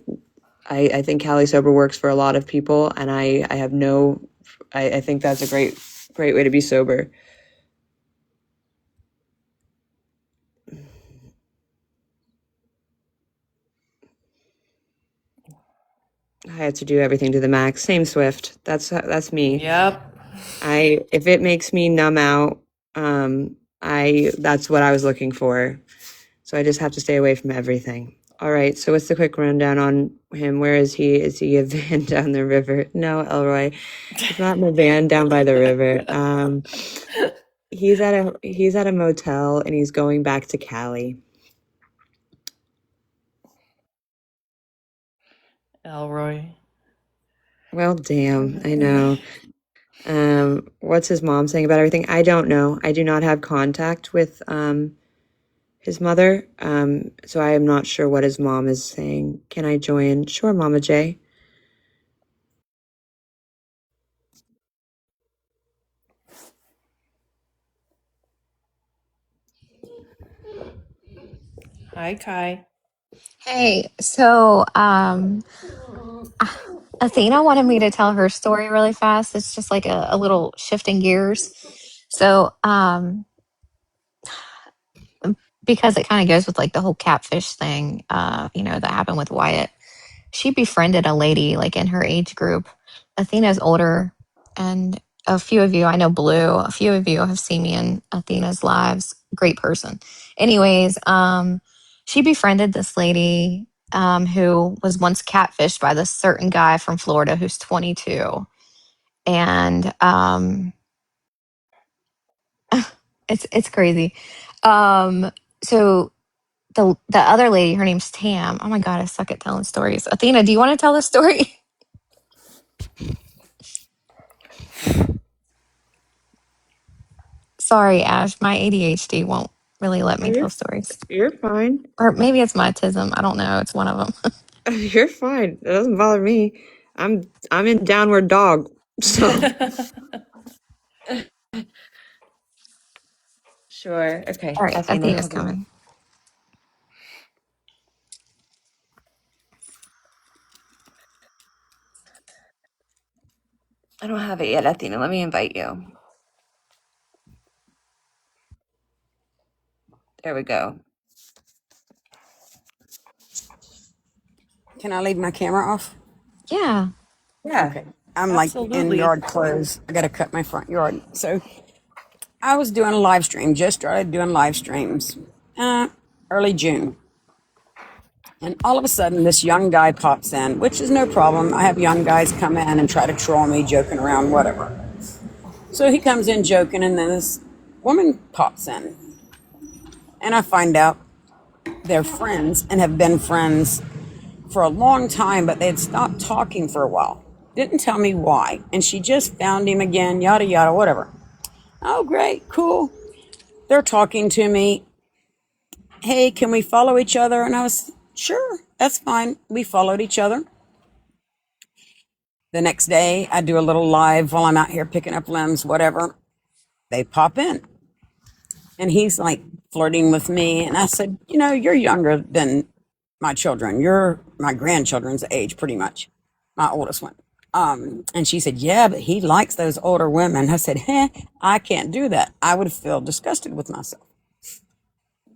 think Cali sober works for a lot of people, and I think that's a great way to be sober. I had to do everything to the max. Same Swift. That's me. Yep. If it makes me numb out, that's what I was looking for. So I just have to stay away from everything. All right. So what's the quick rundown on him? Where is he? Is he a van down the river? No, Elroy. He's not in a van down by the river. He's at a motel and he's going back to Cali. Elroy. Well, damn. I know. What's his mom saying about everything? I don't know. I do not have contact with his mother. So I am not sure what his mom is saying. Can I join? Sure, Mama J. Hi, Kai. Hey, so Athena wanted me to tell her story really fast. It's just like a little shifting gears. So because it kind of goes with like the whole catfish thing, that happened with Wyatt. She befriended a lady like in her age group. Athena's older, and a few of you, I know Blue, a few of you have seen me in Athena's lives. Great person. Anyways, she befriended this lady who was once catfished by this certain guy from Florida who's 22. And it's crazy. So the other lady, her name's Tam. Oh my god, I suck at telling stories. Athena, do you want to tell the story? Sorry, Ash, my ADHD won't really let me tell stories. You're fine. Or maybe it's my autism. I don't know. It's one of them. You're fine. It doesn't bother me. I'm in downward dog. So sure. Okay. All right, Athena. Athena's coming. I don't have it yet, Athena. Let me invite you. There we go. Can I leave my camera off? Yeah. Yeah. Okay. I'm like in Absolutely. yard clothes. I got to cut my front yard. So I was doing a live stream, just started doing live streams early June. And all of a sudden, this young guy pops in, which is no problem. I have young guys come in and try to troll me, joking around, whatever. So he comes in joking, and then this woman pops in. And I find out they're friends and have been friends for a long time, but they had stopped talking for a while. Didn't tell me why. And she just found him again, yada, yada, whatever. Oh, great, cool. They're talking to me. Hey, can we follow each other? And I was, sure, that's fine. We followed each other. The next day, I do a little live while I'm out here picking up limbs, whatever. They pop in. And he's like flirting with me. And I said, you're younger than my children. You're my grandchildren's age, pretty much. My oldest one. And she said, yeah, but he likes those older women. I said, I can't do that. I would feel disgusted with myself.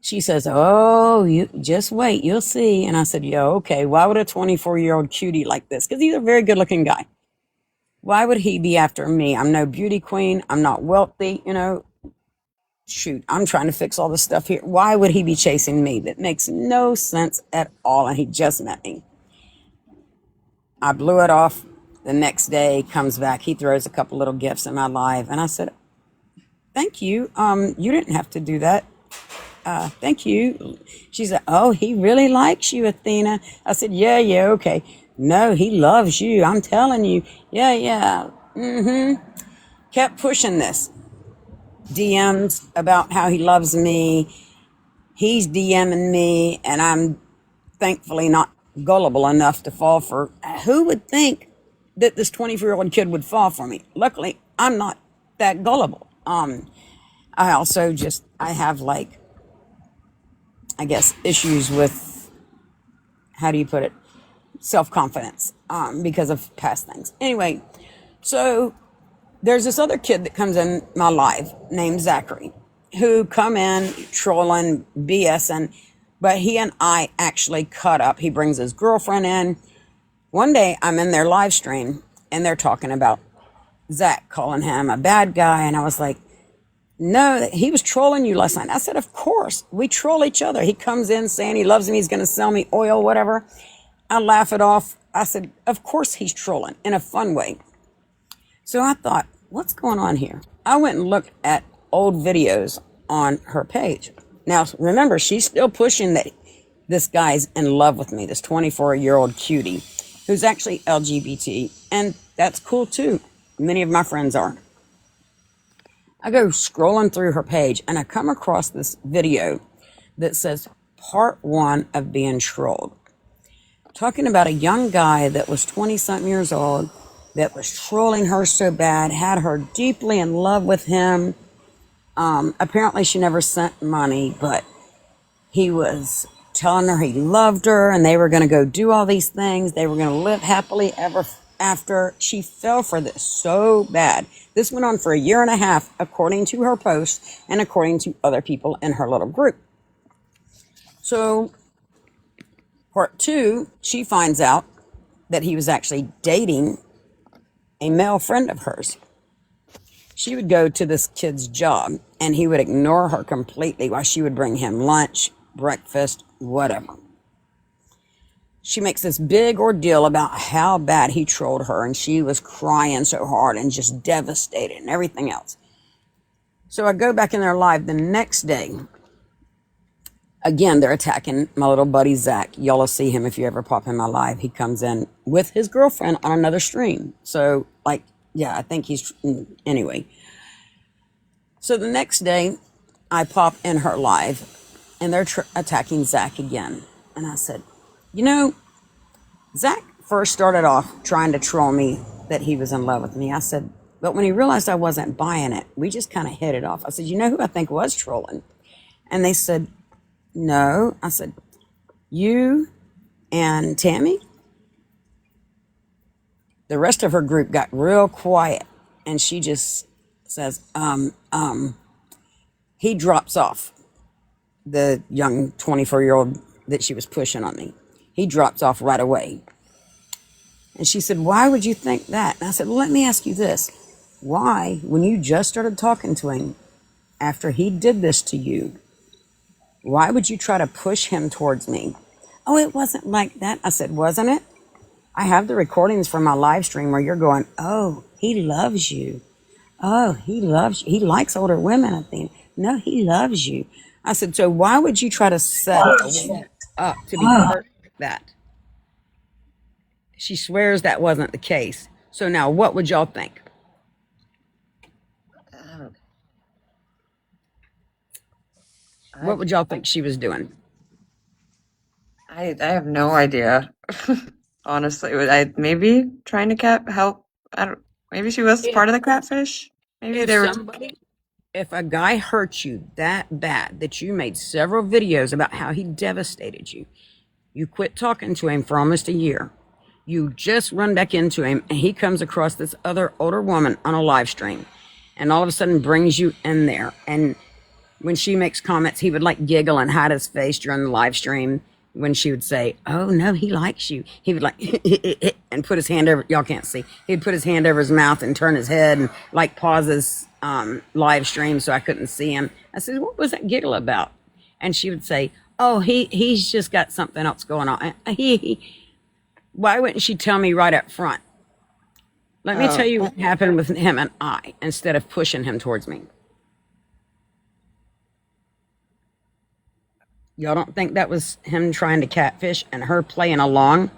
She says, oh, you just wait, you'll see. And I said, yeah, okay. Why would a 24-year-old cutie like this? Because he's a very good looking guy. Why would he be after me? I'm no beauty queen. I'm not wealthy, Shoot, I'm trying to fix all this stuff here. Why would he be chasing me? That makes no sense at all. And he just met me. I blew it off. The next day comes back. He throws a couple little gifts in my live. And I said, thank you. You didn't have to do that. Thank you. She said, oh, he really likes you, Athena. I said, yeah, okay. No, he loves you. I'm telling you. Yeah. Kept pushing this. DMs about how he loves me. He's DMing me, and I'm thankfully not gullible enough to fall for. Who would think that this 24-year-old kid would fall for me? Luckily, I'm not that gullible. I also I have like, I guess, issues with, how do you put it? Self-confidence, because of past things. Anyway, so there's this other kid that comes in my live named Zachary, who come in trolling, BSing, but he and I actually cut up. He brings his girlfriend in. One day I'm in their live stream and they're talking about Zach, calling him a bad guy. And I was like, no, he was trolling you last night. I said, of course, we troll each other. He comes in saying he loves me, he's going to sell me oil, whatever. I laugh it off. I said, of course he's trolling in a fun way. So I thought, what's going on here? I went and looked at old videos on her page. Now, remember, she's still pushing that this guy's in love with me, this 24-year-old cutie who's actually LGBT, and that's cool too. Many of my friends are. I go scrolling through her page and I come across this video that says part 1 of being trolled. Talking about a young guy that was 20-something years old that was trolling her so bad, had her deeply in love with him. Apparently she never sent money, but he was telling her he loved her and they were going to go do all these things. They were going to live happily ever after. She fell for this so bad. This went on for a year and a half, according to her post and according to other people in her little group. So part 2, she finds out that he was actually dating a male friend of hers. She would go to this kid's job and he would ignore her completely while she would bring him lunch, breakfast, whatever. She makes this big ordeal about how bad he trolled her and she was crying so hard and just devastated and everything else. So I go back in their live the next day. Again, they're attacking my little buddy Zach. Y'all will see him if you ever pop in my live. He comes in with his girlfriend on another stream. So, like, yeah, I think he's... Anyway. So the next day, I pop in her live, and they're attacking Zach again. And I said, you know, Zach first started off trying to troll me that he was in love with me. I said, but when he realized I wasn't buying it, we just kind of hit it off. I said, you know who I think was trolling? And they said, no. I said, you and Tammy? The rest of her group got real quiet and she just says, he drops off, the young 24-year-old that she was pushing on me. He drops off right away. And she said, why would you think that? And I said, well, let me ask you this. Why, when you just started talking to him after he did this to you, why would you try to push him towards me? Oh, it wasn't like that. I said, wasn't it? I have the recordings from my live stream where you're going, oh, he loves you. Oh, he loves you. He likes older women, I think. No, he loves you. I said, so why would you try to set a woman up to be hurt like that? She swears that wasn't the case. So now what would y'all think? What would y'all think she was doing? I have no idea. Honestly, maybe trying to help. I don't. Maybe she was part of the catfish. Maybe they were. If a guy hurt you that bad that you made several videos about how he devastated you, you quit talking to him for almost a year. You just run back into him and he comes across this other older woman on a live stream and all of a sudden brings you in there. And when she makes comments, he would like giggle and hide his face during the live stream. When she would say, oh no, he likes you. He would like, and put his hand over, y'all can't see. He'd put his hand over his mouth and turn his head and like pause his live stream so I couldn't see him. I said, what was that giggle about? And she would say, oh, he's just got something else going on. Why wouldn't she tell me right up front? Let me tell you what happened with him and I, instead of pushing him towards me. Y'all don't think that was him trying to catfish and her playing along?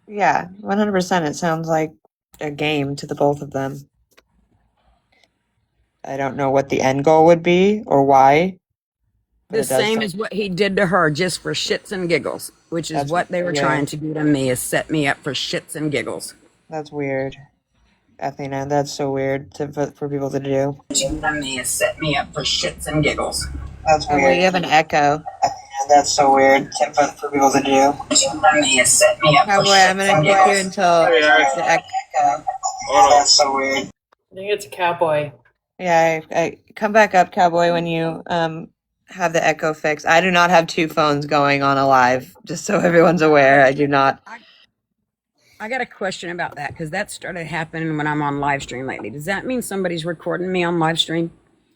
Yeah, 100%. It sounds like a game to the both of them. I don't know what the end goal would be or why. The same as what he did to her, just for shits and giggles, which is what they were trying to do to me, is set me up for shits and giggles. That's weird. Athena, that's so weird for people to do. Me is set me up for shits and giggles. That's weird. Well, you have an echo. That's so weird for people to do. Me is set me up Cowboy, I'm gonna keep you until the echo. That's so weird. I think it's a cowboy. Yeah, I come back up, Cowboy, when you have the echo fixed. I do not have two phones going on a live, just so everyone's aware. I do not. I got a question about that because that started happening when I'm on live stream lately. Does that mean somebody's recording me on live stream?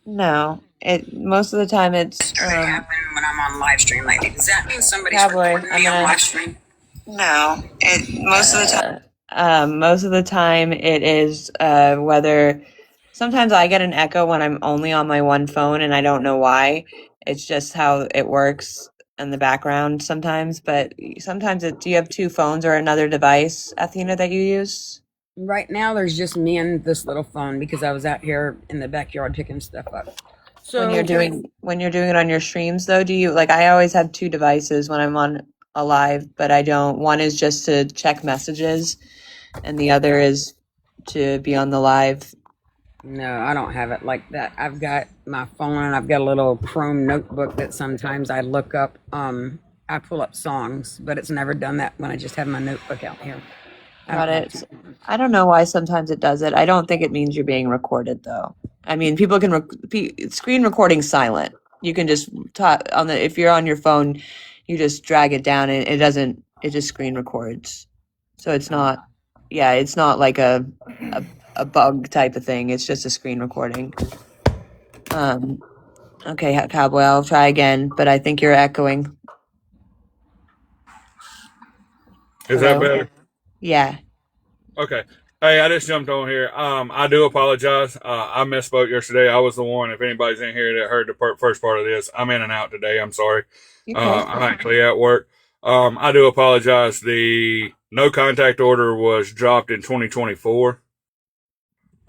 No, it most of the time it's Started happening when I'm on live stream lately. Does that mean somebody's Cowboy. recording I'm me on gonna. live stream? No, it most of the time. Most of the time it is whether sometimes I get an echo when I'm only on my one phone and I don't know why. It's just how it works in the background sometimes, but sometimes do you have two phones or another device, Athena, that you use? Right now, there's just me and this little phone because I was out here in the backyard picking stuff up. So When you're doing it on your streams though, do you like I always have two devices when I'm on a live, but I don't. One is just to check messages and the other is to be on the live. no, I don't have it like that. I've got my phone and I've got a little Chrome notebook that sometimes I look up. I pull up songs, but it's never done that when I just have my notebook out here. Got it. I don't know why sometimes it does it. I don't think it means you're being recorded though. I mean, people can screen recording silent. You can just talk on the if you're on your phone, you just drag it down and it just screen records. So it's not it's not like a bug type of thing. It's just a screen recording. Okay, Cowboy, I'll try again, but I think you're echoing. Is that better? Yeah. Okay. Hey, I just jumped on here. I do apologize. I misspoke yesterday. I was the one. If anybody's in here that heard the first part of this, I'm in and out today. I'm sorry. I'm actually at work. I do apologize. The no contact order was dropped in 2024.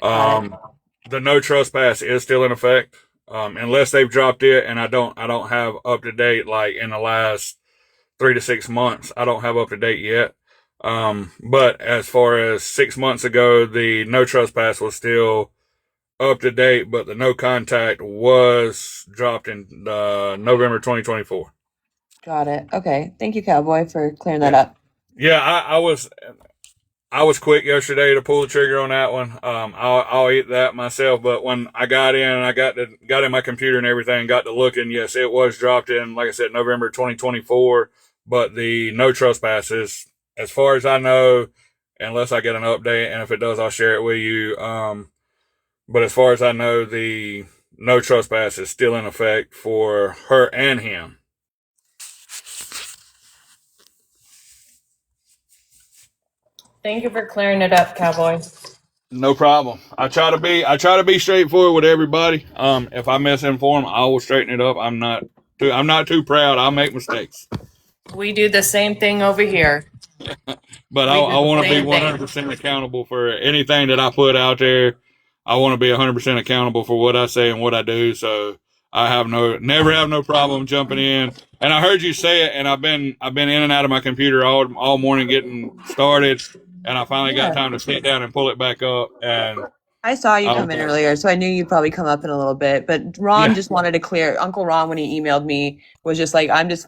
The no trespass is still in effect. Unless they've dropped it, and I don't have up to date, like in the last 3 to 6 months. I don't have up to date yet. But as far as 6 months ago, the no trespass was still up to date, but the no contact was dropped in November 2024. Got it. Okay. Thank you, Cowboy, for clearing that up. Yeah, I was quick yesterday to pull the trigger on that one. I'll eat that myself. But when I got in and I got in my computer and everything, got to looking, yes, it was dropped in, like I said, November 2024. But the no trespasses, as far as I know, unless I get an update, and if it does, I'll share it with you. But as far as I know, the no trespass is still in effect for her and him. Thank you for clearing it up, Cowboy. No problem. I try to be straightforward with everybody. If I misinform, I will straighten it up. I'm not too proud. I'll make mistakes. We do the same thing over here. But I want to be 100% accountable for anything that I put out there. I want to be 100% accountable for what I say and what I do. So I never have no problem jumping in. And I heard you say it, and I've been in and out of my computer all morning getting started, and I finally got time to sit down and pull it back up. And I saw you come in earlier, so I knew you'd probably come up in a little bit. But Ron just wanted to clear. Uncle Ron, when he emailed me, was just like, "I'm just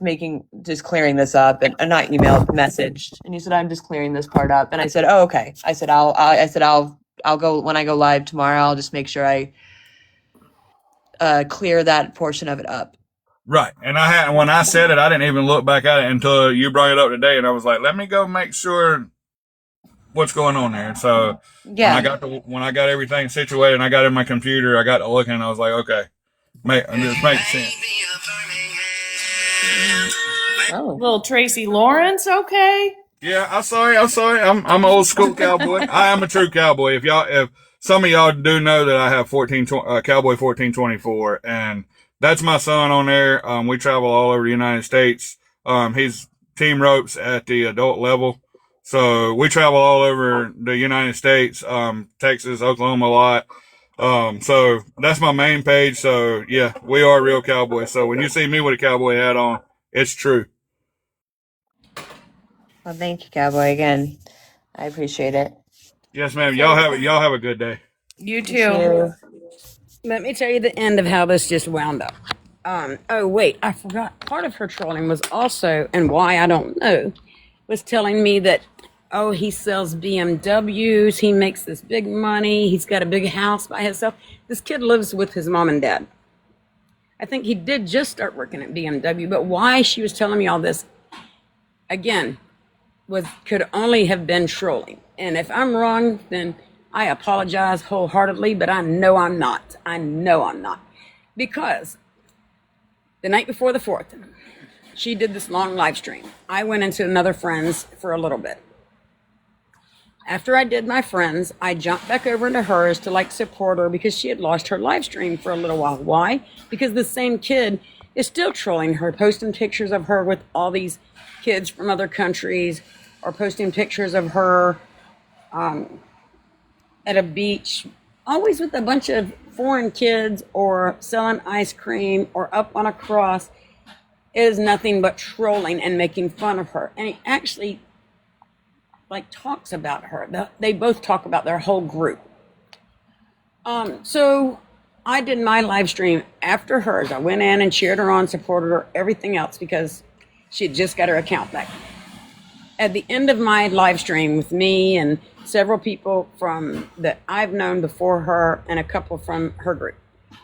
clearing this up," and not emailed, messaged, and he said, "I'm just clearing this part up." And I said, "Oh, okay." I said, "I'll go when I go live tomorrow. I'll just make sure I clear that portion of it up." Right. And when I said it, I didn't even look back at it until you brought it up today, and I was like, "Let me go make sure what's going on there." And so when I got everything situated and I got in my computer, I got to looking and I was like, okay, this makes sense. Oh, little Tracy Lawrence, okay? Yeah, I'm sorry. I'm an old school cowboy. I am a true cowboy. If some of y'all do know that I have Cowboy 1424, and that's my son on there. We travel all over the United States. He's team ropes at the adult level. So we travel all over the United States, Texas, Oklahoma a lot. So that's my main page. So yeah, we are real cowboys. So when you see me with a cowboy hat on, it's true. Well, thank you, Cowboy, again. I appreciate it. Yes, ma'am. Y'all have a good day. You too. Let me tell you the end of how this just wound up. Oh wait, I forgot. Part of her trolling was also, and why I don't know, was telling me that, oh, he sells BMWs, he makes this big money, he's got a big house by himself. This kid lives with his mom and dad. I think he did just start working at BMW, but why she was telling me all this, again, could only have been trolling. And if I'm wrong, then I apologize wholeheartedly, but I know I'm not. I know I'm not. Because the night before the 4th, she did this long live stream. I went into another friend's for a little bit. After I did my friends, I jumped back over into hers to like support her because she had lost her live stream for a little while. Why? Because the same kid is still trolling her, posting pictures of her with all these kids from other countries, or posting pictures of her at a beach, always with a bunch of foreign kids, or selling ice cream, or up on a cross. It is nothing but trolling and making fun of her. And he actually like talks about her. They both talk about their whole group. So I did my live stream after hers. I went in and cheered her on, supported her, everything else, because she had just got her account back. At the end of my live stream, with me and several people from that I've known before her and a couple from her group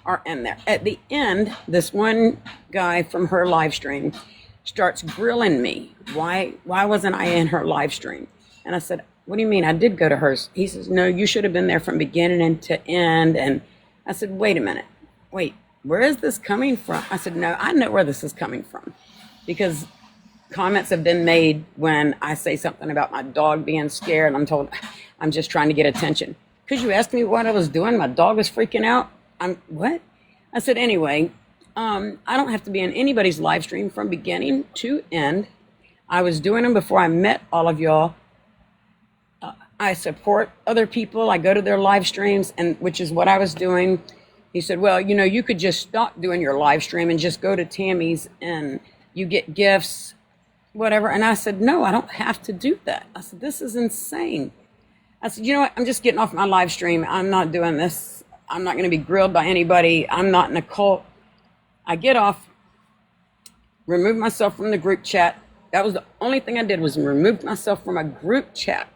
are in there. At the end, this one guy from her live stream starts grilling me. Why wasn't I in her live stream? And I said, what do you mean? I did go to hers. He says, no, you should have been there from beginning to end. And I said, wait a minute. Wait, where is this coming from? I said, no, I know where this is coming from, because comments have been made when I say something about my dog being scared. I'm told I'm just trying to get attention. Could you ask me what I was doing? My dog was freaking out. What? I said, anyway, I don't have to be in anybody's live stream from beginning to end. I was doing them before I met all of y'all. I support other people. I go to their live streams, and which is what I was doing. He said, well, you could just stop doing your live stream and just go to Tammy's and you get gifts, whatever. And I said, no, I don't have to do that. I said, this is insane. I said, you know what? I'm just getting off my live stream. I'm not doing this. I'm not going to be grilled by anybody. I'm not in a cult. I get off, remove myself from the group chat. That was the only thing I did, was remove myself from a group chat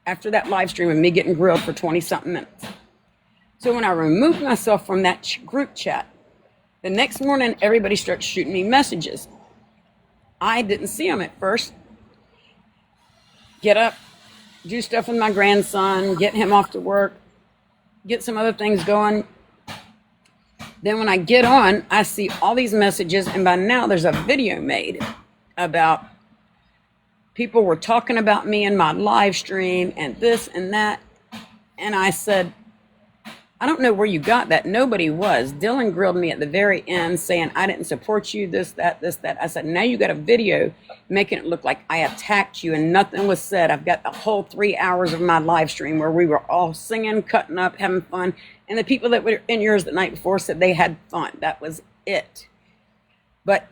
after that live stream of me getting grilled for 20 something minutes. So when I removed myself from that group chat, the next morning, everybody starts shooting me messages. I didn't see them at first. Get up, do stuff with my grandson, get him off to work, get some other things going. Then when I get on, I see all these messages, and by now there's a video made about people were talking about me in my live stream and this and that. And I said, I don't know where you got that. Nobody was. Dylan grilled me at the very end saying, I didn't support you, this, that. I said, now you got a video making it look like I attacked you and nothing was said. I've got the whole 3 hours of my live stream where we were all singing, cutting up, having fun. And the people that were in yours the night before said they had fun. That was it. But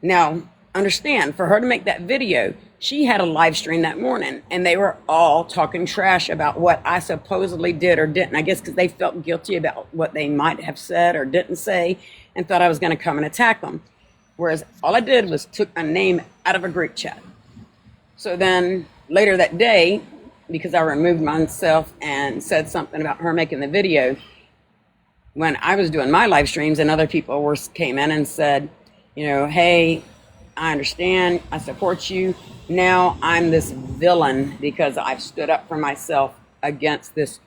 now, understand, for her to make that video, she had a live stream that morning, and they were all talking trash about what I supposedly did or didn't. I guess because they felt guilty about what they might have said or didn't say, and thought I was going to come and attack them. Whereas all I did was took a name out of a group chat. So then later that day, because I removed myself and said something about her making the video, when I was doing my live streams and other people came in and said, hey, I understand, I support you. Now I'm this villain because I've stood up for myself against this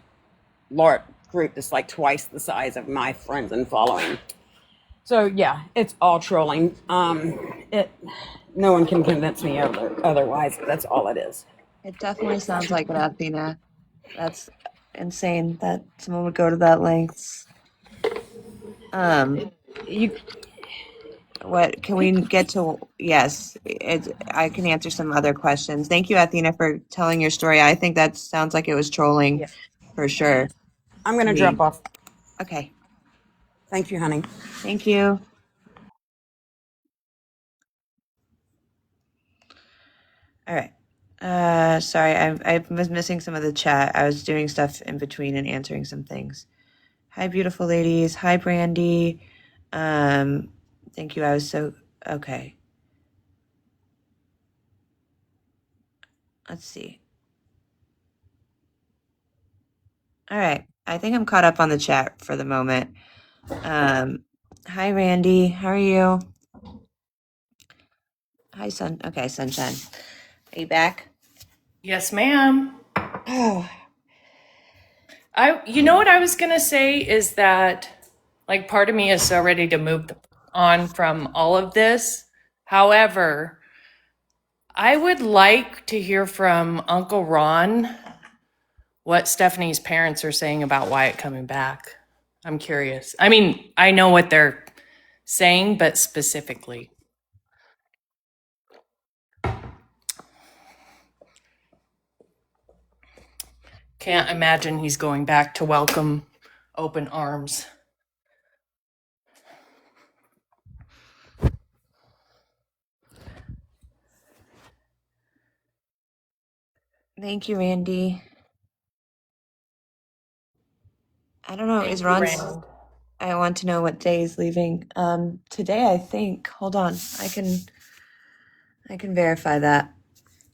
large group that's like twice the size of my friends and following. So yeah, it's all trolling. No one can convince me otherwise, but that's all it is. It definitely sounds like it, Athena. That's insane that someone would go to that lengths. What can we get to? Yes, I can answer some other questions. Thank you, Athena, for telling your story. I think that sounds like it was trolling, Yes. for sure. I'm going to drop off. Okay. Thank you, honey. Thank you. All right. Sorry, I was missing some of the chat. I was doing stuff in between and answering some things. Hi, beautiful ladies. Hi, Brandy. Thank you. I was so okay. Let's see. All right. I think I'm caught up on the chat for the moment. Hi, Randy. How are you? Hi, Okay, Sunshine. Are you back? Yes, ma'am. Oh, You know what I was gonna say is that, like, part of me is so ready to move on from all of this. However, I would like to hear from Uncle Ron what Stephanie's parents are saying about Wyatt coming back. I'm curious. I mean, I know what they're saying, but specifically. Can't imagine he's going back to welcome open arms. thank you, Randy. I don't know. Thank Is you, Ron? Rand. I want to know what day he's leaving. Today, I think. Hold on. I can verify that.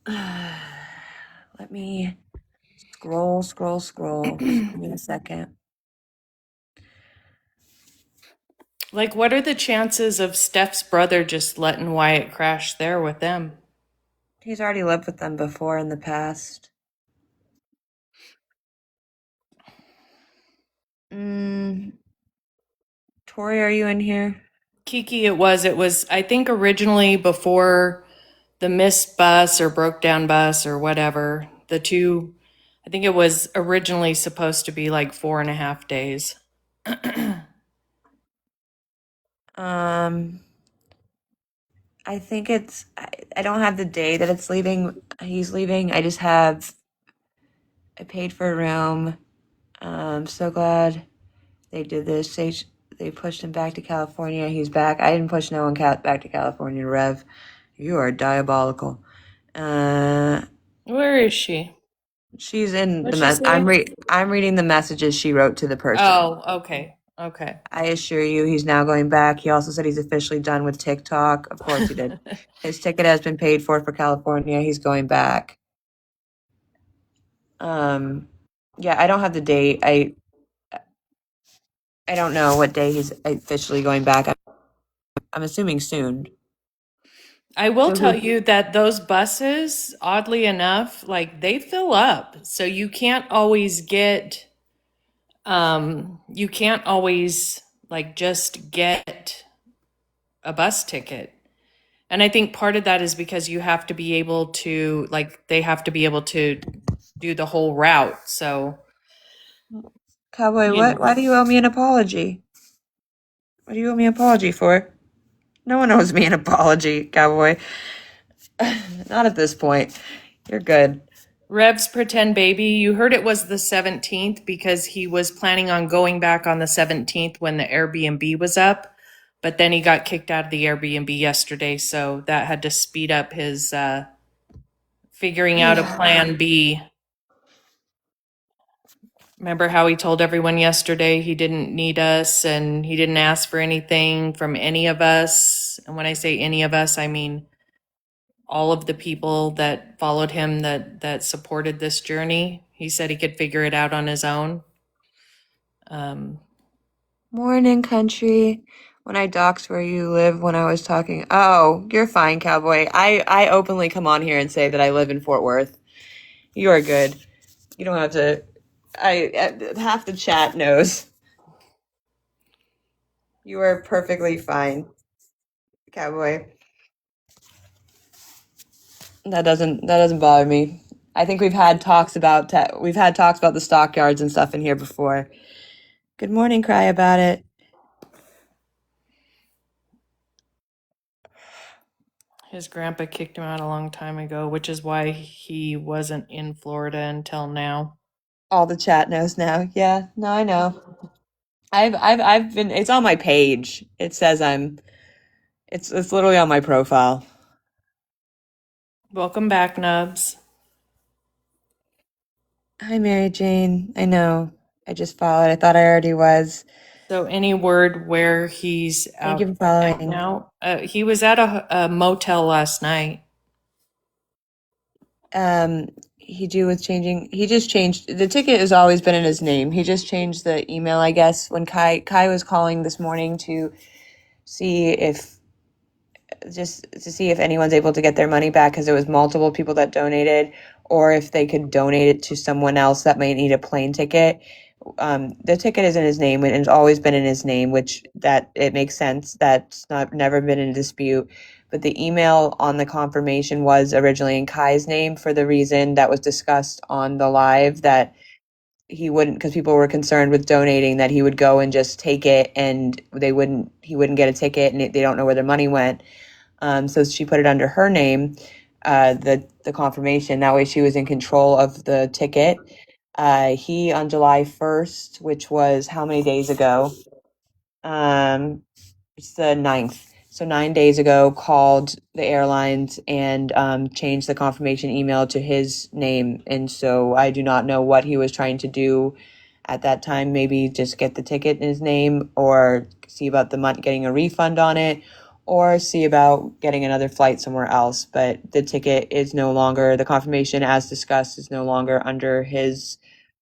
Let me scroll. Just give me a second. Like, what are the chances of Steph's brother just letting Wyatt crash there with them? He's already lived with them before in the past. Tori, are you in here? Kiki, it was, I think originally before the missed bus or broke down bus or whatever, I think it was originally supposed to be like 4.5 days. I think I don't have the day that it's leaving. He's leaving. I paid for a room. I'm so glad they did this. They pushed him back to California. He's back. I didn't push no one back to California, Rev. You are diabolical. Where is she? She's in What'd the she mess. say? I'm reading the messages she wrote to the person. Oh, okay. Okay. I assure you, he's now going back. He also said he's officially done with TikTok. Of course he did. His ticket has been paid for California. He's going back. Yeah, I don't have the date. I don't know what day he's officially going back. I'm assuming soon. I will So tell you that those buses, oddly enough, like they fill up. So you can't always like just get a bus ticket. And I think part of that is because you have to be able to, like, they have to be able to do the whole route. So, Cowboy, you what? know. Why do you owe me an apology? What do you owe me an apology for? No one owes me an apology, Cowboy. Not at this point. You're good. Rev's pretend baby, you heard it was the 17th because he was planning on going back on the 17th when the Airbnb was up, but then he got kicked out of the Airbnb yesterday, so that had to speed up his figuring out a plan B. Remember how he told everyone yesterday he didn't need us and he didn't ask for anything from any of us? And when I say any of us, I mean all of the people that followed him that supported this journey. He said he could figure it out on his own. Morning, country. When I doxed where you live when I was talking. Oh, you're fine, Cowboy. I openly come on here and say that I live in Fort Worth. You are good. You don't have to. Half the chat knows. You are perfectly fine, Cowboy. That doesn't bother me. I think we've had talks about the stockyards and stuff in here before. Good morning, Cry About It. His grandpa kicked him out a long time ago, which is why he wasn't in Florida until now. All the chat knows now. Yeah, no, I know. I've been. It's on my page. It says It's literally on my profile. Welcome back, Nubs. Hi, Mary Jane. I know. I just followed. I thought I already was. So, any word where he's Thank out you for following. now? He was at a motel last night. He just changed the ticket has always been in his name. He just changed the email, I guess. When Kai was calling this morning to see if anyone's able to get their money back because there was multiple people that donated, or if they could donate it to someone else that might need a plane ticket. The ticket is in his name and it's always been in his name, which that it makes sense. That's never been in dispute. But the email on the confirmation was originally in Kai's name for the reason that was discussed on the live, that he wouldn't, because people were concerned with donating, that he would go and just take it and he wouldn't get a ticket and they don't know where their money went. So she put it under her name, the confirmation. That way she was in control of the ticket. He, on July 1st, which was how many days ago? It's the 9th. So 9 days ago, called the airlines and changed the confirmation email to his name. And so I do not know what he was trying to do at that time. Maybe just get the ticket in his name, or see about the money, getting a refund on it, or see about getting another flight somewhere else. But the ticket is no longer, the confirmation as discussed is no longer under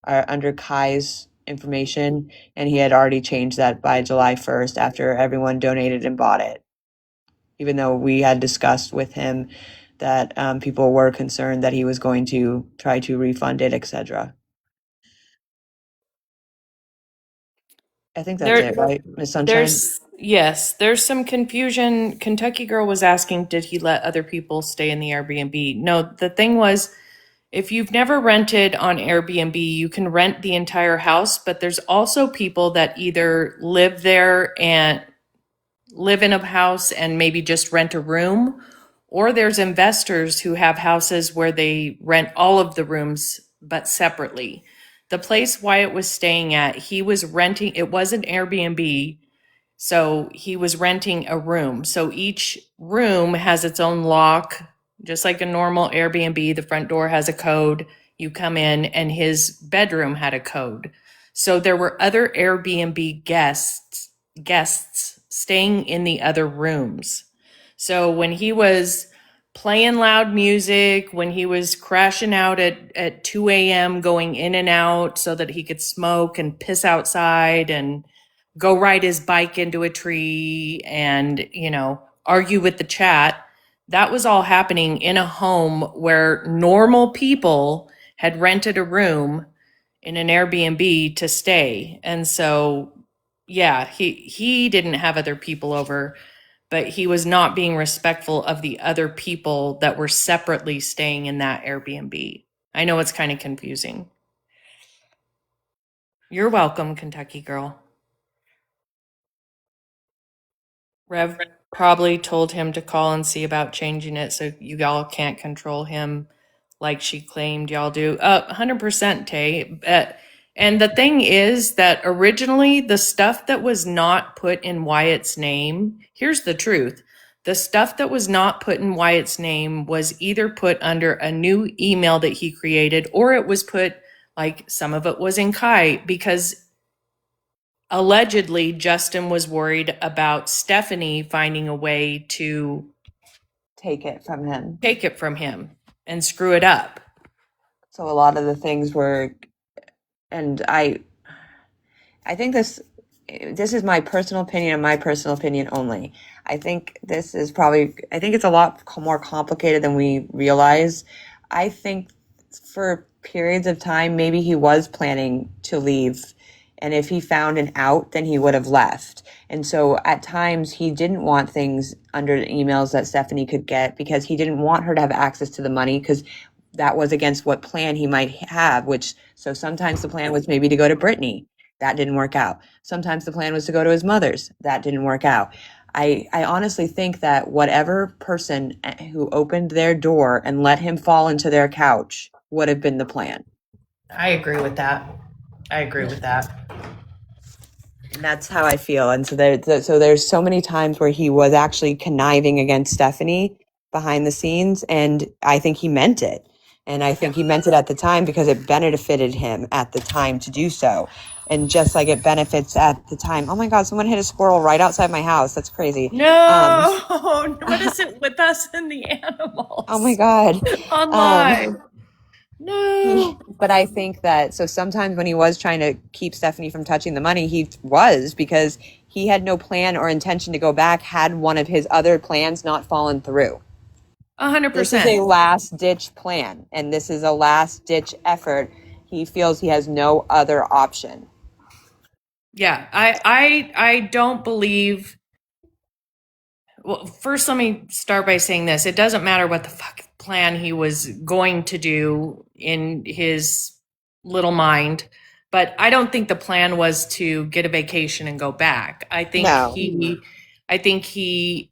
under Kai's information, and he had already changed that by July 1st after everyone donated and bought it. Even though we had discussed with him that people were concerned that he was going to try to refund it, etc. I think that's it, right, Miss Sunshine? There's some confusion. Kentucky Girl was asking, did he let other people stay in the Airbnb? No, the thing was, if you've never rented on Airbnb, you can rent the entire house, but there's also people that either live there and live in a house and maybe just rent a room, or there's investors who have houses where they rent all of the rooms but separately. The place Wyatt was staying at, he was renting, it wasn't Airbnb, so he was renting a room. So each room has its own lock, just like a normal Airbnb. The front door has a code. You come in, and his bedroom had a code. So there were other Airbnb guests staying in the other rooms. So when he was playing loud music, when he was crashing out at 2 a.m., going in and out so that he could smoke and piss outside and go ride his bike into a tree and, argue with the chat, that was all happening in a home where normal people had rented a room in an Airbnb to stay. And so, yeah, he didn't have other people over, but he was not being respectful of the other people that were separately staying in that Airbnb. I know it's kind of confusing. You're welcome, Kentucky Girl. Rev probably told him to call and see about changing it so you all can't control him like she claimed y'all do. 100%, Tay. And the thing is that originally the stuff that was not put in Wyatt's name, here's the truth. The stuff that was not put in Wyatt's name was either put under a new email that he created, or it was put, like some of it was in Kai, because allegedly Justin was worried about Stephanie finding a way to Take it from him and screw it up. So a lot of the things were, and I think this is my personal opinion and my personal opinion only. I think it's a lot more complicated than we realize. I think for periods of time, maybe he was planning to leave. And if he found an out, then he would have left. And so at times he didn't want things under emails that Stephanie could get, because he didn't want her to have access to the money, because that was against what plan he might have, so sometimes the plan was maybe to go to Brittany. That didn't work out. Sometimes the plan was to go to his mother's. That didn't work out. I honestly think that whatever person who opened their door and let him fall into their couch would have been the plan. I agree with that. And that's how I feel. And so there's so many times where he was actually conniving against Stephanie behind the scenes, and I think he meant it. And I think he meant it at the time because it benefited him at the time to do so. And just like it benefits at the time. Oh my God, someone hit a squirrel right outside my house. That's crazy. No, what is it with us and the animals? Oh my God. Online. No. But I think that, so sometimes when he was trying to keep Stephanie from touching the money, he was, because he had no plan or intention to go back had one of his other plans not fallen through. This is a 100%. last ditch plan, and this is a last ditch effort. He feels he has no other option. Yeah, I don't believe. Well, first, let me start by saying this. It doesn't matter what the fuck plan he was going to do in his little mind, but I don't think the plan was to get a vacation and go back. No. I think he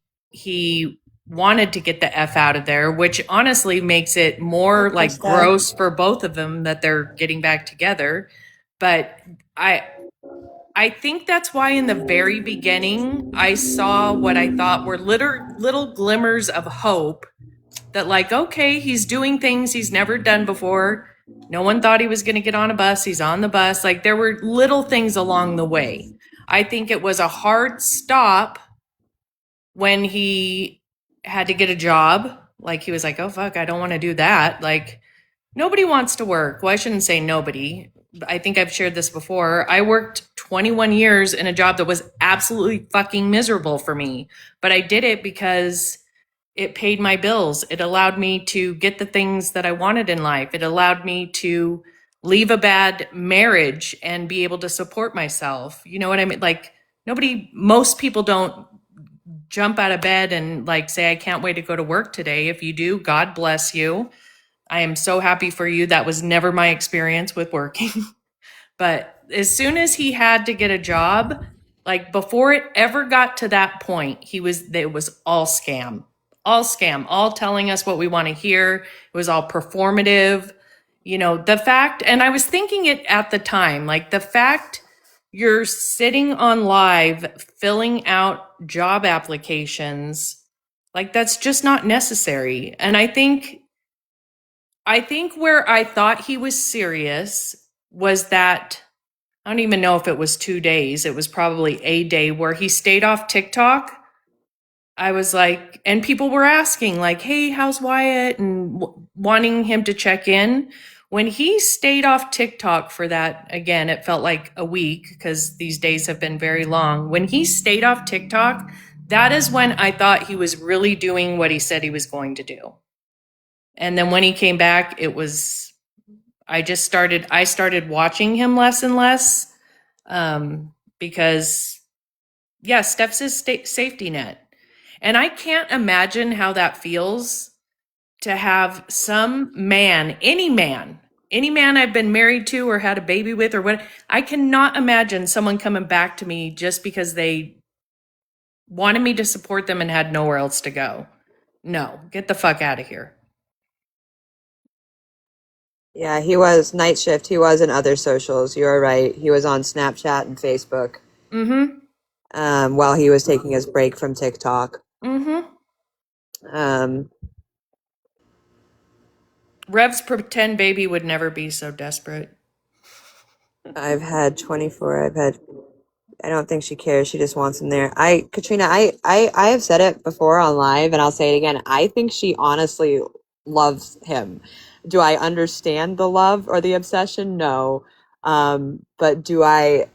wanted to get the F out of there, which honestly makes it more like 100%. gross for both of them that they're getting back together. But I think that's why in the very beginning I saw what I thought were little glimmers of hope that, like, okay, he's doing things he's never done before. No one thought he was going to get on a bus. He's on the bus. Like, there were little things along the way. I think it was a hard stop when he had to get a job. Like, he was like, oh, fuck, I don't want to do that. Like, nobody wants to work. Well, I shouldn't say nobody. I think I've shared this before. I worked 21 years in a job that was absolutely fucking miserable for me, but I did it because it paid my bills. It allowed me to get the things that I wanted in life. It allowed me to leave a bad marriage and be able to support myself. You know what I mean? Like, most people don't jump out of bed and like say, I can't wait to go to work today. If you do, God bless you. I am so happy for you. That was never my experience with working. But as soon as he had to get a job, like before it ever got to that point, it was all scam, all telling us what we want to hear. It was all performative. You know, the fact, and I was thinking it at the time, like the fact you're sitting on live, filling out job applications, like that's just not necessary. And I think where I thought he was serious was that I don't even know if it was 2 days. It was probably a day where he stayed off TikTok. I was like, and people were asking, like, hey, how's Wyatt? And wanting him to check in. When he stayed off TikTok for that, again, it felt like a week because these days have been very long. When he stayed off TikTok, that is when I thought he was really doing what he said he was going to do. And then when he came back, I started watching him less and less because, yeah, Steph's his safety net. And I can't imagine how that feels to have some man, any man I've been married to or had a baby with or what. I cannot imagine someone coming back to me just because they wanted me to support them and had nowhere else to go. No, get the fuck out of here. Yeah, he was night shift. He was in other socials. You are right. He was on Snapchat and Facebook. While he was taking his break from TikTok. Rev's pretend baby would never be so desperate. I've had 24. I don't think she cares. She just wants him there. Katrina, I have said it before on live and I'll say it again. I think she honestly loves him. Do I understand the love or the obsession? No. But do I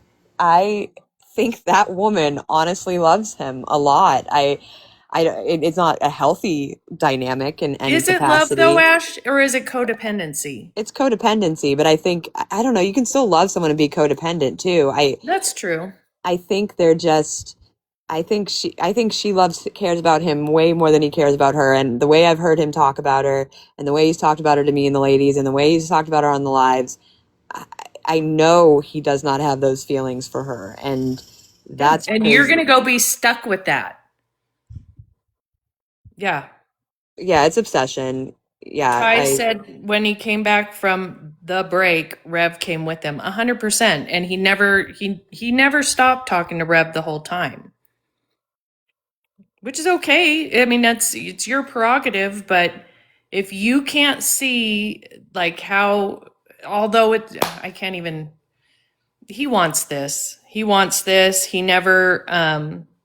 think that woman honestly loves him a lot. It's not a healthy dynamic in any capacity. Is it love though, Ash, or is it codependency? It's codependency, but I think, I don't know, you can still love someone and be codependent too. That's true. I think they're just, I think she cares about him way more than he cares about her. And the way I've heard him talk about her and the way he's talked about her to me and the ladies and the way he's talked about her on the lives, I know he does not have those feelings for her. And that's and crazy. You're going to go be stuck with that. Yeah. Yeah, it's obsession. Yeah. I said when he came back from the break, Rev came with him 100%. And he never stopped talking to Rev the whole time. Which is okay. I mean, it's your prerogative, but if you can't see like how, although I can't even, he wants this. He never,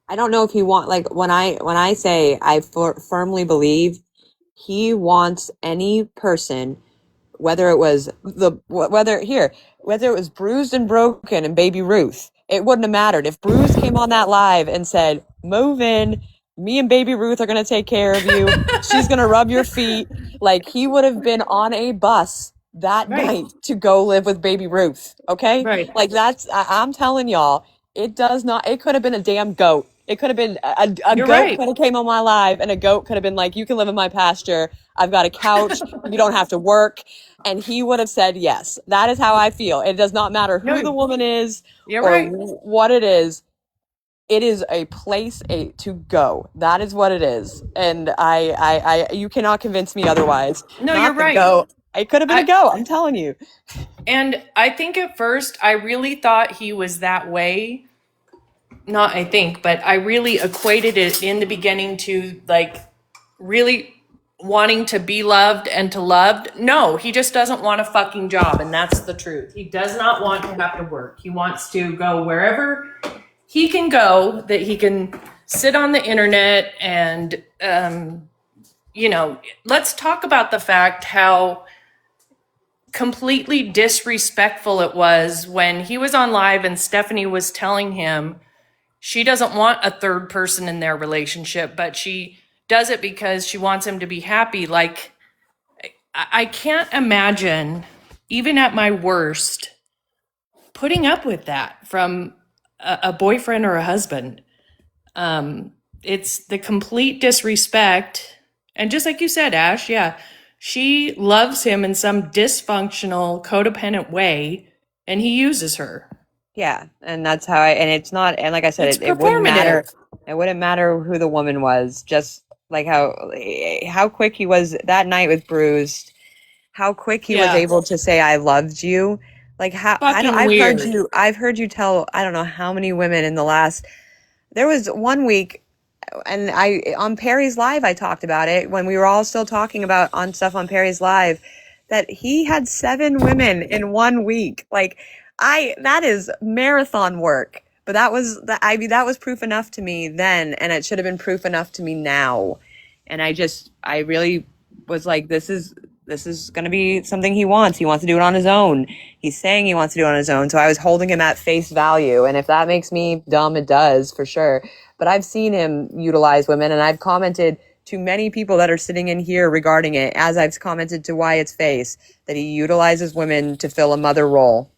I don't know if he like when I say I firmly believe he wants any person, whether it was Bruised and Broken and Baby Ruth, it wouldn't have mattered if Bruce came on that live and said, "Move in, me and baby Ruth are going to take care of you. She's going to rub your feet. Like, he would have been on a bus that Right. night to go live with baby Ruth. Okay. Right. Like, I'm telling y'all, it could have been a damn goat. It could have been a You're goat right. could have came on my live, and a goat could have been like, you can live in my pasture. I've got a couch. You don't have to work. And he would have said yes. That is how I feel. It does not matter who No, the woman is you're or right. what it is. It is a place to go. That is what it is. And you cannot convince me otherwise. No, Not you're the right. goat. It could have been a goat. I'm telling you. And I think at first I really thought he was that way. Not I think, but I really equated it in the beginning to like really wanting to be loved and to loved. No, he just doesn't want a fucking job, and that's the truth. He does not want to have to work. He wants to go wherever he can go, that he can sit on the internet and let's talk about the fact how completely disrespectful it was when he was on live and Stephanie was telling him she doesn't want a third person in their relationship, but she does it because she wants him to be happy. Like, I can't imagine, even at my worst, putting up with that from a boyfriend or a husband. It's the complete disrespect. And just like you said, Ash, yeah, she loves him in some dysfunctional, codependent way, and he uses her. Yeah, and that's how and it's not, and like I said, It's it wouldn't matter. performative. It wouldn't matter who the woman was. Just like how quick he was that night with Bruised, how quick he was Yeah. able to say I loved you. Like how Fucking I've heard you tell I don't know how many women in the last. There was one week, and on Perry's Live I talked about it when we were all still talking about on stuff on Perry's Live, that he had 7 women in 1 week. Like that is marathon work. But that was proof enough to me then, and it should have been proof enough to me now. And I really was like, this is going to be something he wants. He wants to do it on his own. He's saying he wants to do it on his own. So I was holding him at face value. And if that makes me dumb, it does for sure. But I've seen him utilize women, and I've commented to many people that are sitting in here regarding it, as I've commented to Wyatt's face, that he utilizes women to fill a mother role.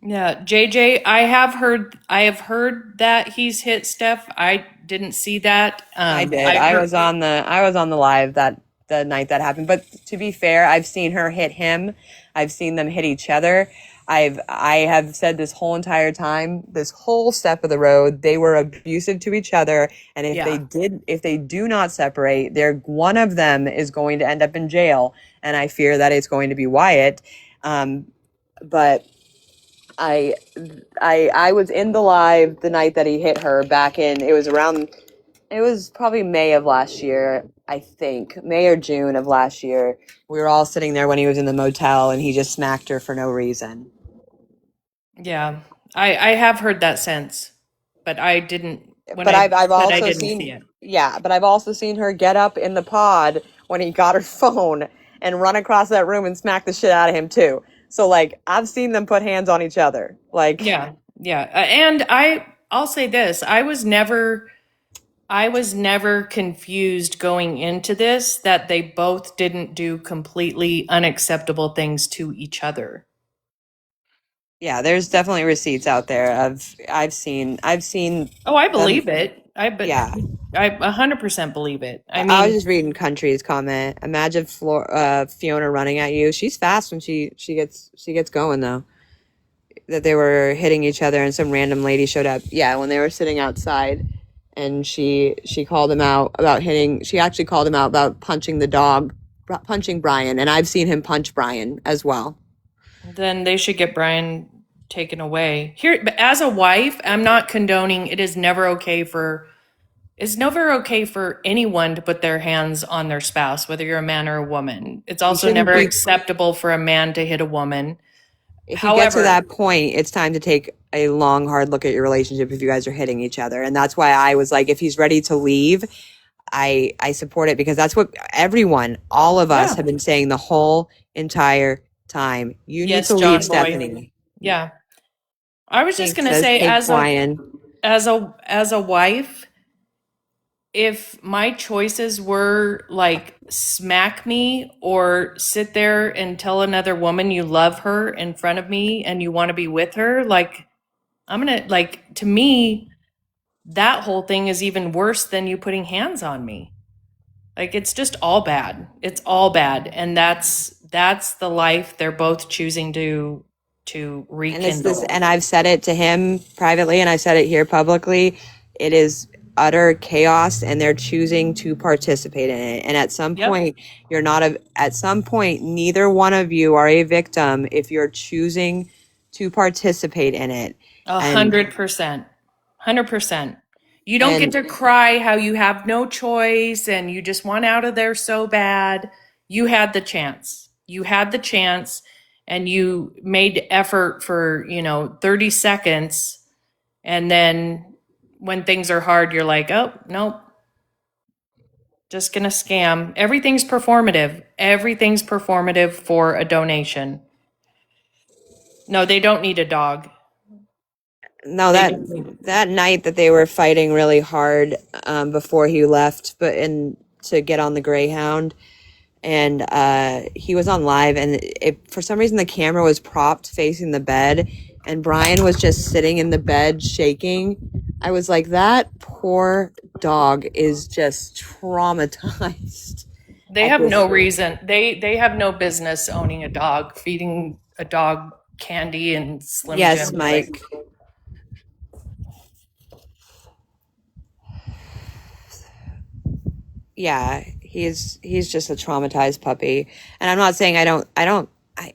Yeah, JJ, I have heard that he's hit Steph. I didn't see that. I did. I was on the live the night that happened. But to be fair, I've seen her hit him. I've seen them hit each other. I have said this whole entire time, this whole step of the road, they were abusive to each other. And if they do not separate, one of them is going to end up in jail. And I fear that it's going to be Wyatt. But I was in the live the night that he hit her it was probably May of last year, I think. May or June of last year. We were all sitting there when he was in the motel, and he just smacked her for no reason. Yeah, I have heard that since, but I didn't. But I've also see seen it. Yeah, but I've also seen her get up in the pod when he got her phone and run across that room and smack the shit out of him too. So like, I've seen them put hands on each other. Like, Yeah. And I'll say this: I was never confused going into this that they both didn't do completely unacceptable things to each other. yeah, there's definitely receipts out there. I've seen. Oh, I believe it. Yeah. I 100% believe it. I I was mean, just reading Country's comment. Imagine Fiona running at you. She's fast when she gets going though. That they were hitting each other and some random lady showed up. Yeah, when they were sitting outside, and she called him out about hitting. She actually called him out about punching Brian, and I've seen him punch Brian as well. then they should get Brian taken away. Here, but as a wife, I'm not condoning. It's never okay for anyone to put their hands on their spouse, whether you're a man or a woman. It's also never acceptable for a man to hit a woman. If you get to that point, it's time to take a long, hard look at your relationship if you guys are hitting each other. And that's why I was like, if he's ready to leave, I support it, because that's what all of us have been saying the whole entire time. You need to leave, Stephanie. Yeah. I was just going to say, as a wife, if my choices were like smack me or sit there and tell another woman you love her in front of me and you want to be with her, like I'm gonna, like, to me, that whole thing is even worse than you putting hands on me. Like, it's just all bad. It's all bad. And that's the life they're both choosing to And it's this, rekindle. and I've said it to him privately, and I've said it here publicly. It is utter chaos, and they're choosing to participate in it. And at some Yep. point, you're not a. At some point, neither one of you are a victim if you're choosing to participate in it. And 100%. 100%. You don't get and to cry how you have no choice and you just want out of there so bad. You had the chance. You had the chance and you made effort for, 30 seconds. And then when things are hard, you're like, oh, nope, just gonna scam. Everything's performative. Everything's performative for a donation. No, they don't need a dog. no, They that don't need. that night that they were fighting really hard before he left, but and to get on the Greyhound. And he was on live, and for some reason the camera was propped facing the bed, and Brian was just sitting in the bed shaking. I was like, that poor dog is just traumatized. They have no reason. They have no business owning a dog, feeding a dog candy and Slim Yes, Jim. Mike. Yeah, he's just a traumatized puppy. And I'm not saying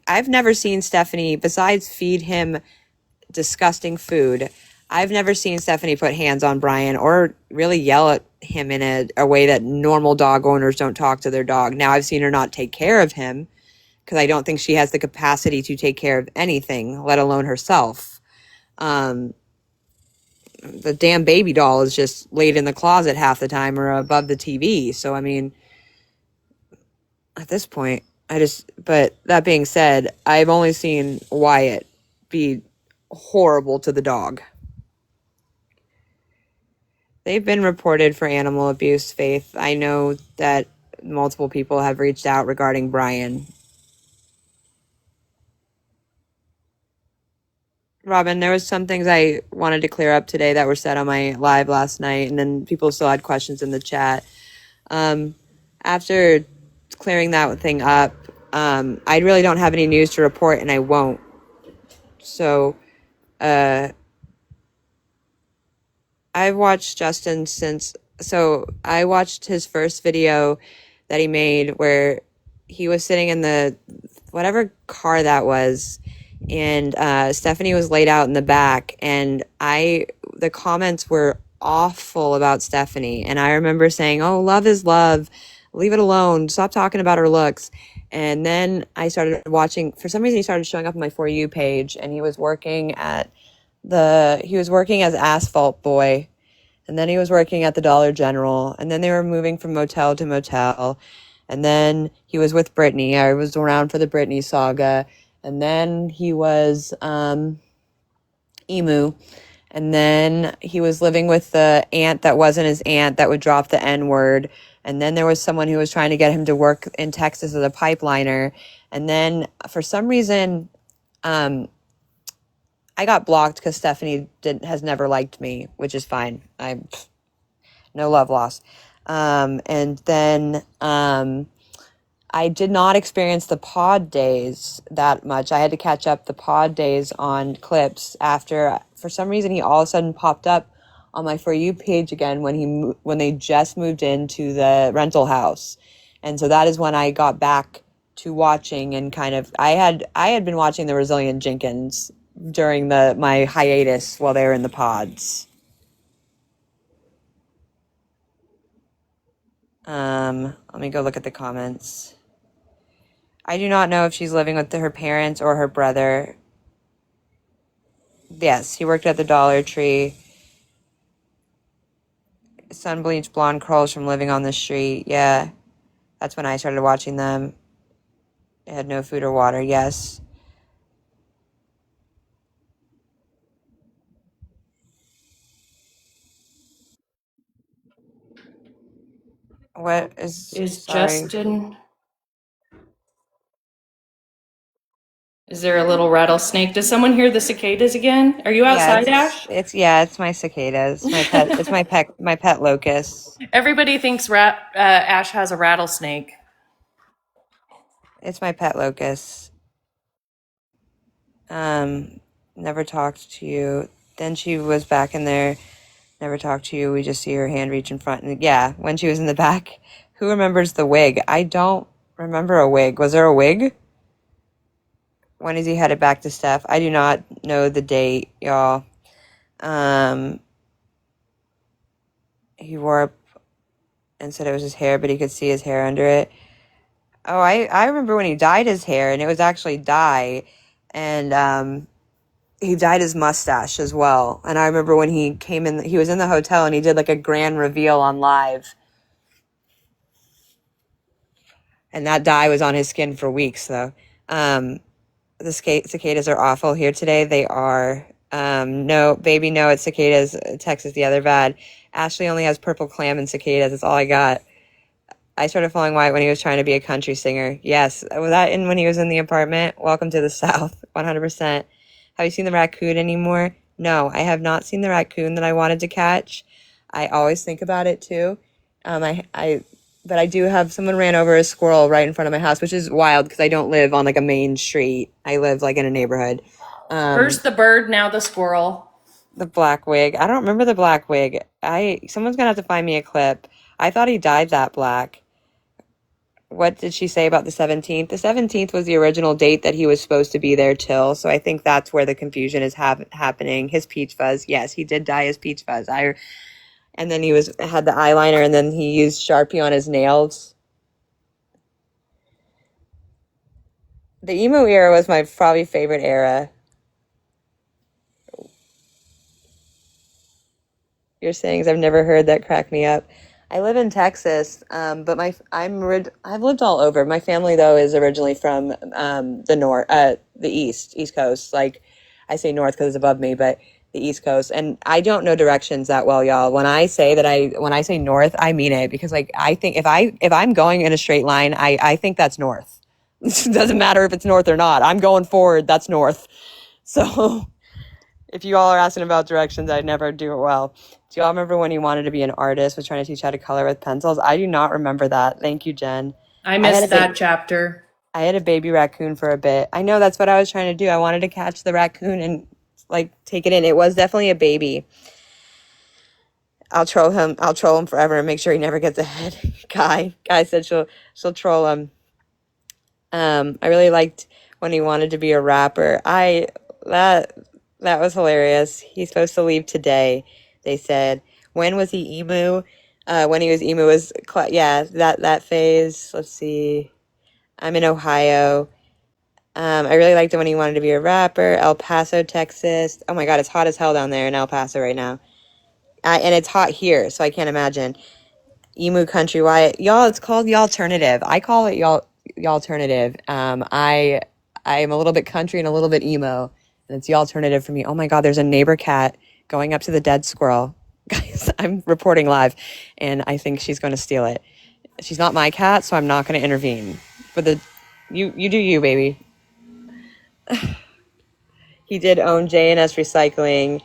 I've never seen Stephanie, besides feed him disgusting food. I've never seen Stephanie put hands on Brian or really yell at him in a way that normal dog owners don't talk to their dog. Now, I've seen her not take care of him because I don't think she has the capacity to take care of anything, let alone herself. The damn baby doll is just laid in the closet half the time or above the TV. So, I mean, at this point, but that being said, I've only seen Wyatt be horrible to the dog. They've been reported for animal abuse, Faith. I know that multiple people have reached out regarding Brian. Robin, there was some things I wanted to clear up today that were said on my live last night, and then people still had questions in the chat. After clearing that thing up, I really don't have any news to report, and I won't. So, I've watched Justin I watched his first video that he made where he was sitting in the whatever car that was, and Stephanie was laid out in the back, and the comments were awful about Stephanie, and I remember saying, "Oh, love is love, leave it alone, stop talking about her looks." And then I started watching. For some reason, he started showing up on my For You page, and he was working as Asphalt Boy, and then he was working at the Dollar General, and then they were moving from motel to motel, and then he was with Britney. I was around for the Britney saga, and then he was Emu, and then he was living with the aunt that wasn't his aunt that would drop the N-word, and then there was someone who was trying to get him to work in Texas as a pipeliner, and then for some reason I got blocked because Stephanie has never liked me, which is fine. I'm no love lost. And then I did not experience the pod days that much. I had to catch up the pod days on clips after, for some reason, he all of a sudden popped up on my For You page again when they just moved into the rental house. And so that is when I got back to watching, and kind of I had been watching the Resilient Jenkins during my hiatus while they were in the pods. Let me go look at the comments. I do not know if she's living with her parents or her brother. Yes, he worked at the Dollar Tree. Sun bleached blonde curls from living on the street. Yeah, that's when I started watching them. They had no food or water. Yes. What is, Is sorry. Justin? Is there a little rattlesnake? Does someone hear the cicadas again? Are you Yeah, outside, Ash? it's my cicadas. It's my pet locust. Everybody thinks Ash has a rattlesnake. It's my pet locust. Never talked to you. Then she was back in there. Never talked to you. We just see her hand reach in front. And yeah, when she was in the back. Who remembers the wig? I don't remember a wig. Was there a wig? When is he headed back to Steph? I do not know the date, y'all. He wore up and said it was his hair, but he could see his hair under it. Oh, I remember when he dyed his hair, and it was actually dye, and he dyed his mustache as well. And I remember when he came in, he was in the hotel, and he did like a grand reveal on live. And that dye was on his skin for weeks, though. The cicadas are awful here today. They are. No, baby, no, it's cicadas. Texas, the other bad. Ashley only has purple clam and cicadas. That's all I got. I started following Wyatt when he was trying to be a country singer. Yes. Was that when he was in the apartment? Welcome to the South. 100%. Have you seen the raccoon anymore? No, I have not seen the raccoon that I wanted to catch. I always think about it too. But I do have, someone ran over a squirrel right in front of my house, which is wild because I don't live on like a main street. I live like in a neighborhood. First the bird, now the squirrel. The black wig. I don't remember the black wig. Someone's gonna have to find me a clip. I thought he dyed that black. What did she say about the 17th? The 17th was the original date that he was supposed to be there till, so I think that's where the confusion is happening. His peach fuzz. Yes, he did dye his peach fuzz. And then he had the eyeliner, and then he used Sharpie on his nails. The emo era was my probably favorite era. You're saying I've never heard that crack me up. I live in Texas, but I've lived all over. My family though is originally from the East Coast. Like I say north because it's above me, but the East Coast. And I don't know directions that well, y'all. When I say north, I mean it because like I think if I'm going in a straight line, I think that's north. It doesn't matter if it's north or not. I'm going forward. That's north. So if you all are asking about directions, I never do it well. Do y'all remember when he wanted to be an artist, was trying to teach how to color with pencils? I do not remember that. Thank you, Jen. I missed that chapter. I had a baby raccoon for a bit. I know that's what I was trying to do. I wanted to catch the raccoon and like take it in. It was definitely a baby. I'll troll him forever and make sure he never gets ahead. Guy said she'll troll him. I really liked when he wanted to be a rapper. That was hilarious. He's supposed to leave today, they said. When was he emu? When he was emu was, that phase. Let's see. I'm in Ohio. I really liked it when he wanted to be a rapper. El Paso, Texas. Oh my God, it's hot as hell down there in El Paso right now. And it's hot here, so I can't imagine. Emu country, Wyatt. Y'all, it's called Y'alternative. I call it Y'alternative. I am a little bit country and a little bit emo. And it's Y'alternative for me. Oh my God, there's a neighbor cat going up to the dead squirrel. Guys, I'm reporting live, and I think she's going to steal it. She's not my cat, so I'm not going to intervene. But you do you, baby. He did own J&S Recycling.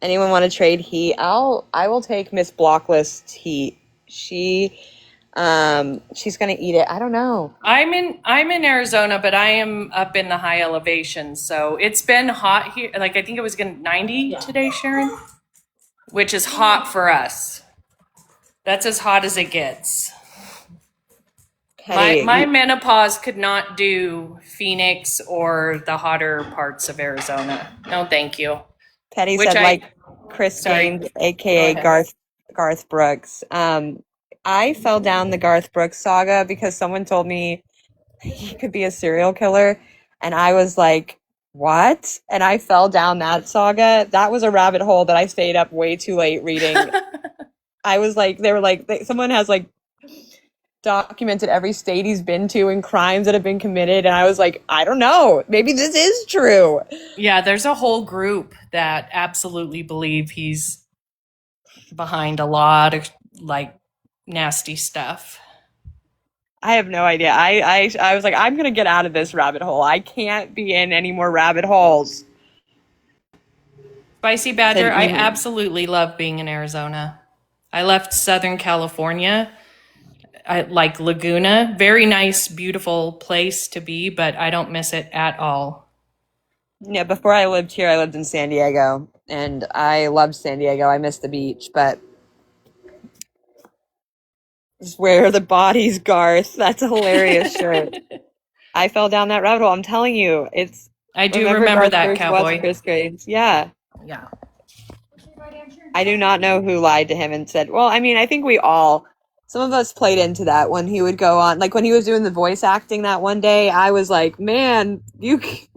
Anyone want to trade heat? I will take Miss Blocklist heat. She's gonna eat it. I don't know. I'm in Arizona, but I am up in the high elevation, so it's been hot here. Like I think it was 90 today, Sharon, which is hot for us. That's as hot as it gets. My menopause could not do Phoenix or the hotter parts of Arizona. No, thank you. Petty said like Chris Gaines, aka Garth Brooks. I fell down the Garth Brooks saga because someone told me he could be a serial killer, and I was like, what? And I fell down that saga. That was a rabbit hole that I stayed up way too late reading. I was like, someone has like documented every state he's been to and crimes that have been committed, and I was like, I don't know, maybe this is true. Yeah, there's a whole group that absolutely believe he's behind a lot of like nasty stuff. I have no idea. I was like, I'm gonna get out of this rabbit hole. I can't be in any more rabbit holes. Spicy Badger, Said I you- absolutely love being in Arizona. I left Southern California. I like Laguna. Very nice, beautiful place to be, but I don't miss it at all. Yeah, before I lived here, I lived in San Diego, and I loved San Diego. I missed the beach, but just where are the bodies, Garth? That's a hilarious shirt. I fell down that rabbit hole. I'm telling you, it's. I do remember Garth that, Brooks cowboy. was Chris Graves. Yeah. Yeah. I do not know who lied to him and said, well, I mean, I think some of us played into that when he would go on, like when he was doing the voice acting that one day, I was like, man,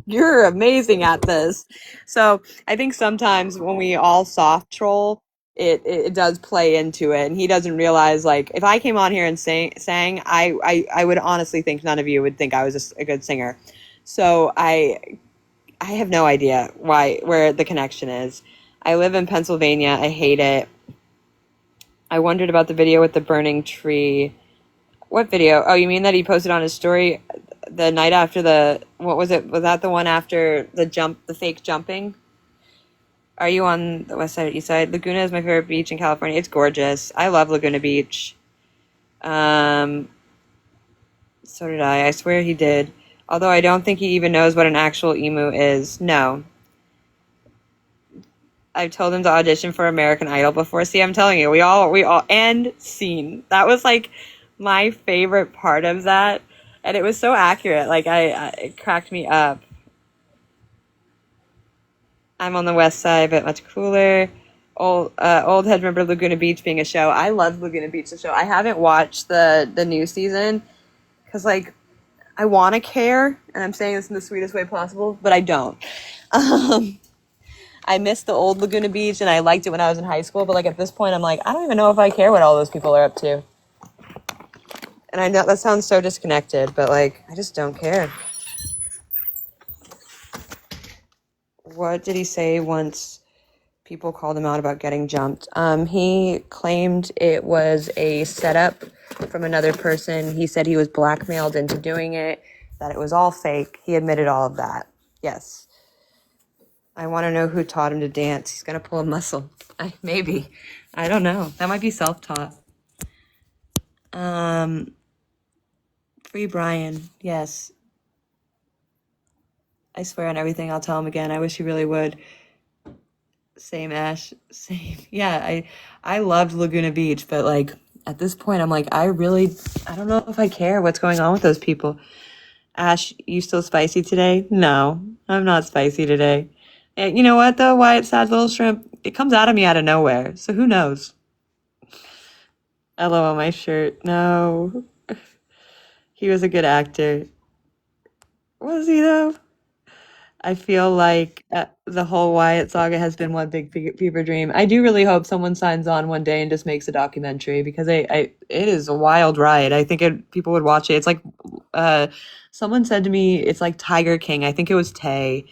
you're amazing at this. So I think sometimes when we all soft troll, it does play into it. And he doesn't realize, like, if I came on here and sang, I would honestly think none of you would think I was a good singer. So I have no idea where the connection is. I live in Pennsylvania. I hate it. I wondered about the video with the burning tree. What video? Oh, you mean that he posted on his story the night after what was it? Was that the one after the fake jumping? Are you on the west side or east side? Laguna is my favorite beach in California. It's gorgeous. I love Laguna Beach. So did I. I swear he did. Although I don't think he even knows what an actual emu is. No. I've told him to audition for American Idol before. See, I'm telling you, we all, and scene. That was like my favorite part of that. And it was so accurate. Like, it cracked me up. I'm on the west side, but much cooler. Old head remember Laguna Beach being a show. I love Laguna Beach, the show. I haven't watched the new season because, like, I want to care, and I'm saying this in the sweetest way possible, but I don't. I miss the old Laguna Beach, and I liked it when I was in high school, but, like, at this point, I'm like, I don't even know if I care what all those people are up to. And I know that sounds so disconnected, but, like, I just don't care. What did he say once people called him out about getting jumped? He claimed it was a setup from another person. He said he was blackmailed into doing it, that it was all fake. He admitted all of that. Yes. I want to know who taught him to dance. He's going to pull a muscle. Maybe. I don't know. That might be self-taught. Free Brian. Yes. I swear on everything, I'll tell him again. I wish he really would. Same, Ash. Same. Yeah, I loved Laguna Beach, but, like, at this point, I'm like, I don't know if I care what's going on with those people. Ash, you still spicy today? No, I'm not spicy today. And you know what, though? Wyatt Sad Little Shrimp, it comes out of me out of nowhere, so who knows? LO on my shirt. No. He was a good actor. Was he, though? I feel like the whole Wyatt saga has been one big fever dream. I do really hope someone signs on one day and just makes a documentary because it is a wild ride. I think people would watch it. It's like someone said to me, it's like Tiger King. I think it was Tay.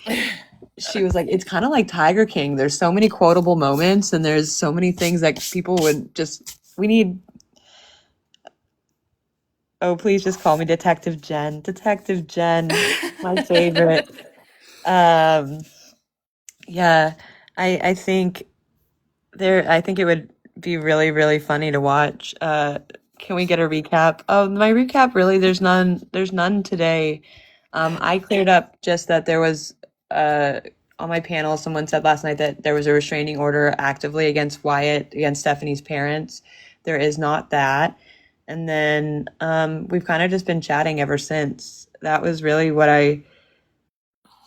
She was like, it's kind of like Tiger King. There's so many quotable moments and there's so many things that people would we need. Oh, please just call me Detective Jen. Detective Jen, my favorite. Yeah, I think it would be really, really funny to watch. Can we get a recap? Oh, my recap, really, there's none today. I cleared up just that there was, on my panel, someone said last night that there was a restraining order actively against Wyatt, against Stephanie's parents. There is not that. And then, we've kind of just been chatting ever since. That was really what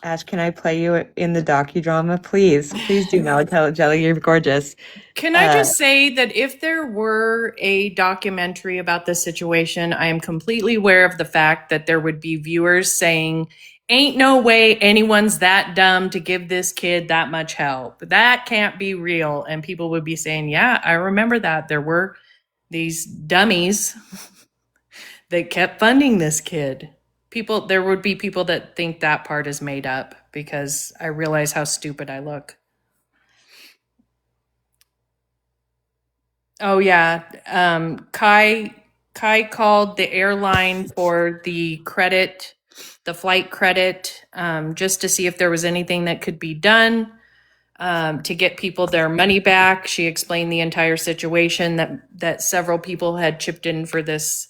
Ash, can I play you in the docudrama? Please do, Jelly, you're gorgeous. Can I just say that if there were a documentary about this situation, I am completely aware of the fact that there would be viewers saying, ain't no way anyone's that dumb to give this kid that much help. That can't be real. And people would be saying, yeah, I remember that. There were these dummies that kept funding this kid. There would be people that think that part is made up because I realize how stupid I look. Oh yeah. Kai called the airline for the credit, the flight credit, just to see if there was anything that could be done to get people their money back. She explained the entire situation, that several people had chipped in for this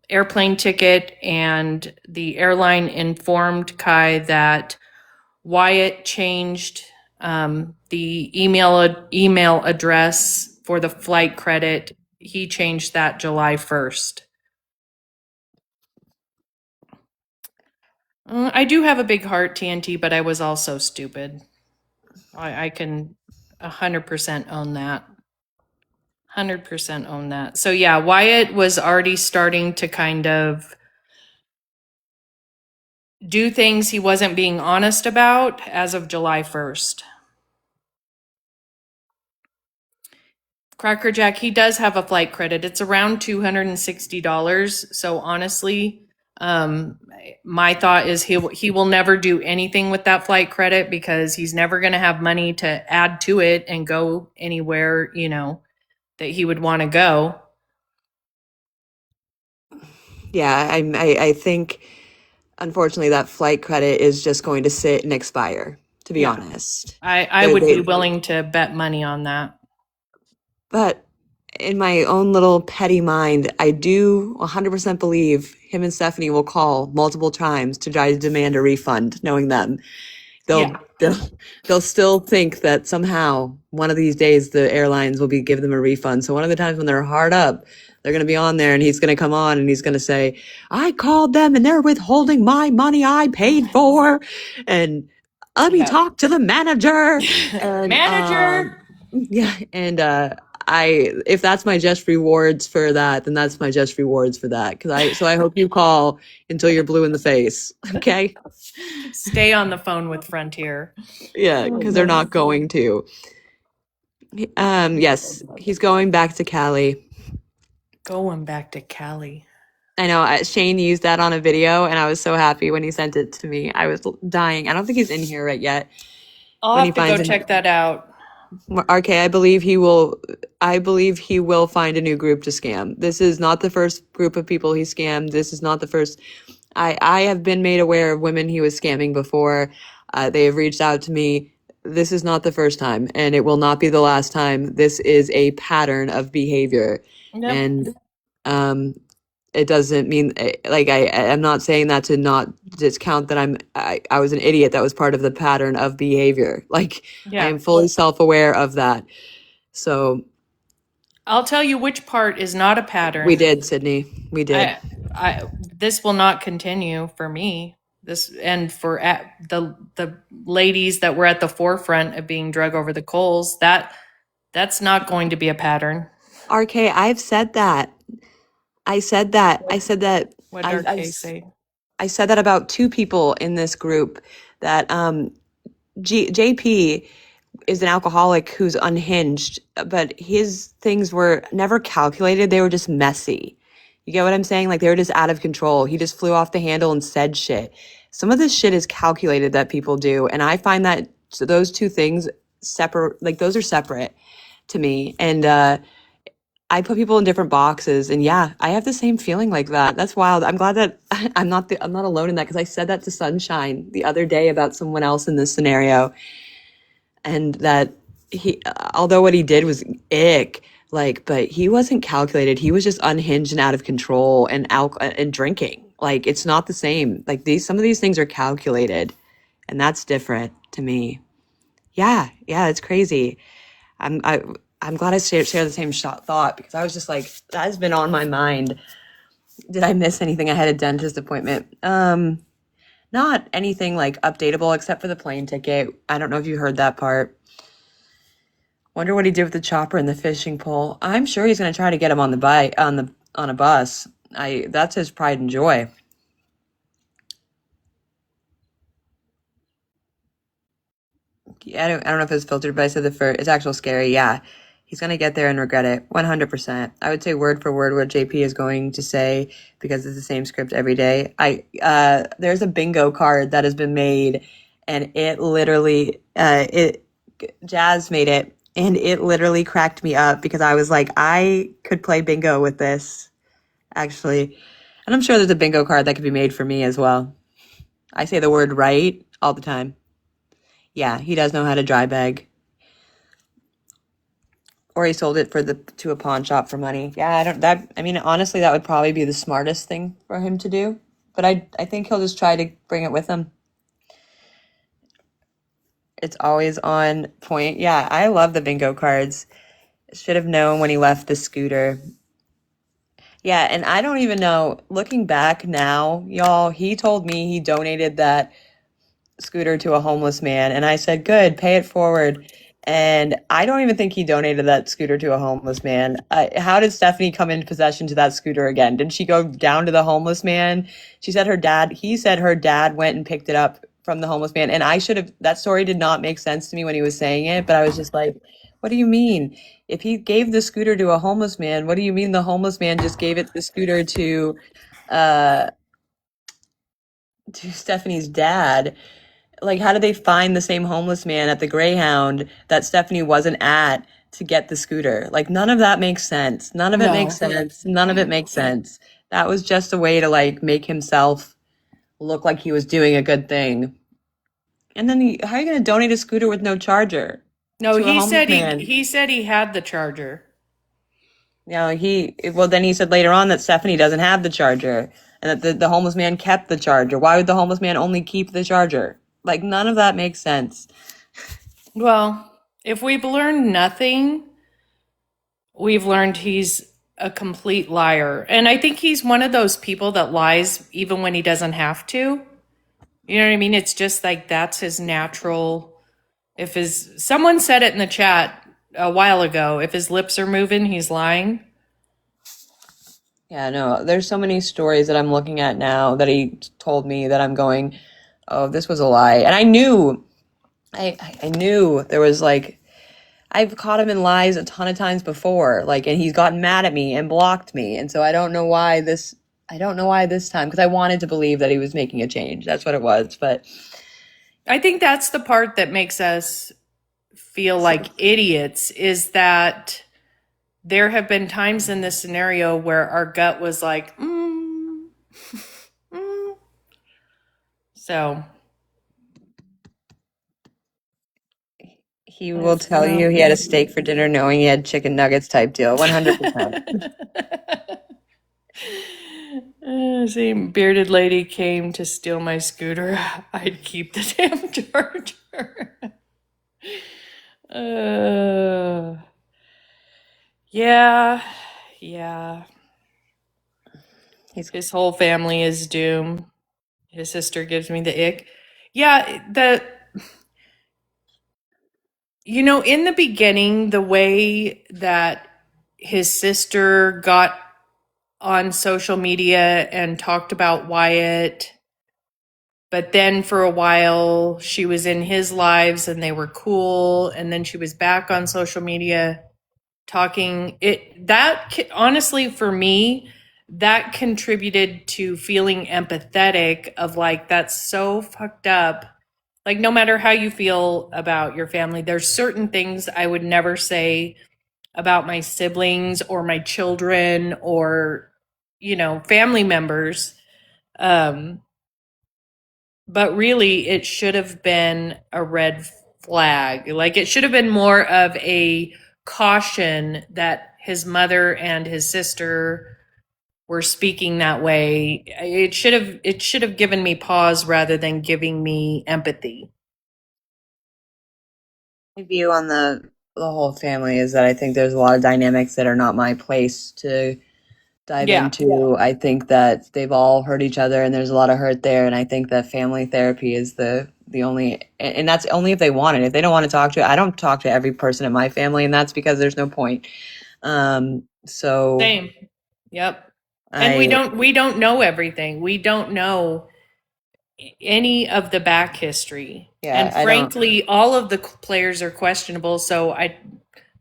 airplane ticket, and the airline informed Kai that Wyatt changed the email address for the flight credit. He changed that July 1st. I do have a big heart, TNT, but I was also stupid. I can 100% own that. 100% own that. So yeah, Wyatt was already starting to kind of do things he wasn't being honest about as of July 1st. Cracker Jack, he does have a flight credit. It's around $260. So honestly, my thought is he will never do anything with that flight credit because he's never going to have money to add to it and go anywhere, that he would want to go. Yeah, I think unfortunately that flight credit is just going to sit and expire, to be Yeah. honest. I would be willing to bet money on that. But in my own little petty mind, I do 100% believe him and Stephanie will call multiple times to try to demand a refund, knowing them. They'll still think that somehow one of these days the airlines will give them a refund. So one of the times when they're hard up, they're going to be on there and he's going to come on and he's going to say, I called them and they're withholding my money I paid for. And let me talk to the manager. And, Manager! yeah. And, if that's my just rewards for that, then that's my just rewards for that. So I hope you call until you're blue in the face. Okay. Stay on the phone with Frontier. Yeah, because they're not going to. Yes, he's going back to Cali. Going back to Cali. I know Shane used that on a video, and I was so happy when he sent it to me. I was dying. I don't think he's in here right yet. I'll have to go check that out. RK, I believe he will find a new group to scam. This is not the first group of people he scammed. This is not the first. I have been made aware of women he was scamming before. They have reached out to me. This is not the first time, and it will not be the last time. This is a pattern of behavior. Yep. And it doesn't mean like I'm not saying that to not discount that I was an idiot. That was part of the pattern of behavior. Like I am fully self-aware of that. So I'll tell you which part is not a pattern. we did, Sydney. We did. This will not continue for me. This and for the ladies that were at the forefront of being drug over the coals. That's not going to be a pattern. RK, I've said that. I said that. What did RK say? I said that about two people in this group. That JP is an alcoholic who's unhinged, but his things were never calculated. They were just messy. You get what I'm saying? Like they were just out of control. He just flew off the handle and said shit. Some of this shit is calculated that people do, and I find that those two things separate. Like those are separate to me, and I put people in different boxes, and yeah, I have the same feeling like that. That's wild. I'm glad that I'm not alone in that, because I said that to Sunshine the other day about someone else in this scenario, and that he, although what he did was ick, but he wasn't calculated. He was just unhinged and out of control, and and drinking. Like it's not the same. Like some of these things are calculated, and that's different to me. Yeah, it's crazy. I'm glad I share the same thought, because I was just like, that has been on my mind. Did I miss anything? I had a dentist appointment. Not anything like updatable except for the plane ticket. I don't know if you heard that part. Wonder what he did with the chopper and the fishing pole. I'm sure he's going to try to get him on the on a bus. That's his pride and joy. Yeah, I don't know if it's filtered, but I said it's actual scary. Yeah. He's going to get there and regret it. 100%. I would say word for word what JP is going to say, because it's the same script every day. There's a bingo card that has been made, and it literally, Jazz made it, And it literally cracked me up because I was like, I could play bingo with this, actually. And I'm sure there's a bingo card that could be made for me as well. I say the word right all the time. Yeah, he does know how to dry bag. Or he sold it to a pawn shop for money. Yeah, I mean, honestly, that would probably be the smartest thing for him to do. But I think he'll just try to bring it with him. It's always on point. Yeah, I love the bingo cards. Should have known when he left the scooter. Yeah, and I don't even know, looking back now, y'all, he told me he donated that scooter to a homeless man, and I said, good, pay it forward. And I don't even think he donated that scooter to a homeless man. How did Stephanie come into possession to that scooter again? Did she go down to the homeless man? He said her dad went and picked it up from the homeless man. And that story did not make sense to me when he was saying it, but I was just like, what do you mean? If he gave the scooter to a homeless man, what do you mean the homeless man just gave the scooter to Stephanie's dad? Like, how did they find the same homeless man at the Greyhound that Stephanie wasn't at to get the scooter? Like, none of that makes sense. None of it makes sense. None of it makes sense. That was just a way to like make himself look like he was doing a good thing. And then how are you going to donate a scooter with no charger? No, to a he homeless said man? he said he had the charger. Then he said later on that Stephanie doesn't have the charger and that the homeless man kept the charger. Why would the homeless man only keep the charger? Like, none of that makes sense. Well, if we've learned nothing, we've learned he's a complete liar. And I think he's one of those people that lies even when he doesn't have to. You know what I mean? It's just like that's his natural. Someone said it in the chat a while ago, if his lips are moving, he's lying. Yeah, no, there's so many stories that I'm looking at now that he told me that I'm going, oh, this was a lie. And I knew there was like, I've caught him in lies a ton of times before, like, and he's gotten mad at me and blocked me. And so I don't know why this time, because I wanted to believe that he was making a change. That's what it was. But I think that's the part that makes us feel like idiots, is that there have been times in this scenario where our gut was like, So he will tell you he had a steak for dinner knowing he had chicken nuggets type deal. 100%. Same bearded lady came to steal my scooter. I'd keep the damn charger. Yeah. His whole family is doomed. His sister gives me the ick. Yeah, in the beginning, the way that his sister got on social media and talked about Wyatt, but then for a while she was in his lives and they were cool, and then she was back on social media talking. Honestly, for me, that contributed to feeling empathetic of like, that's so fucked up. Like, no matter how you feel about your family, there's certain things I would never say about my siblings or my children or, family members. But really, it should have been a red flag. Like, it should have been more of a caution that his mother and his sister were speaking that way. It should have given me pause rather than giving me empathy. My view on the whole family is that I think there's a lot of dynamics that are not my place to dive into. I think that they've all hurt each other and there's a lot of hurt there. And I think that family therapy is the only, and that's only if they want it. If they don't want to talk to, I don't talk to every person in my family, and that's because there's no point. So same. Yep. And we don't know everything. We don't know any of the back history. Yeah, and frankly, all of the players are questionable, so I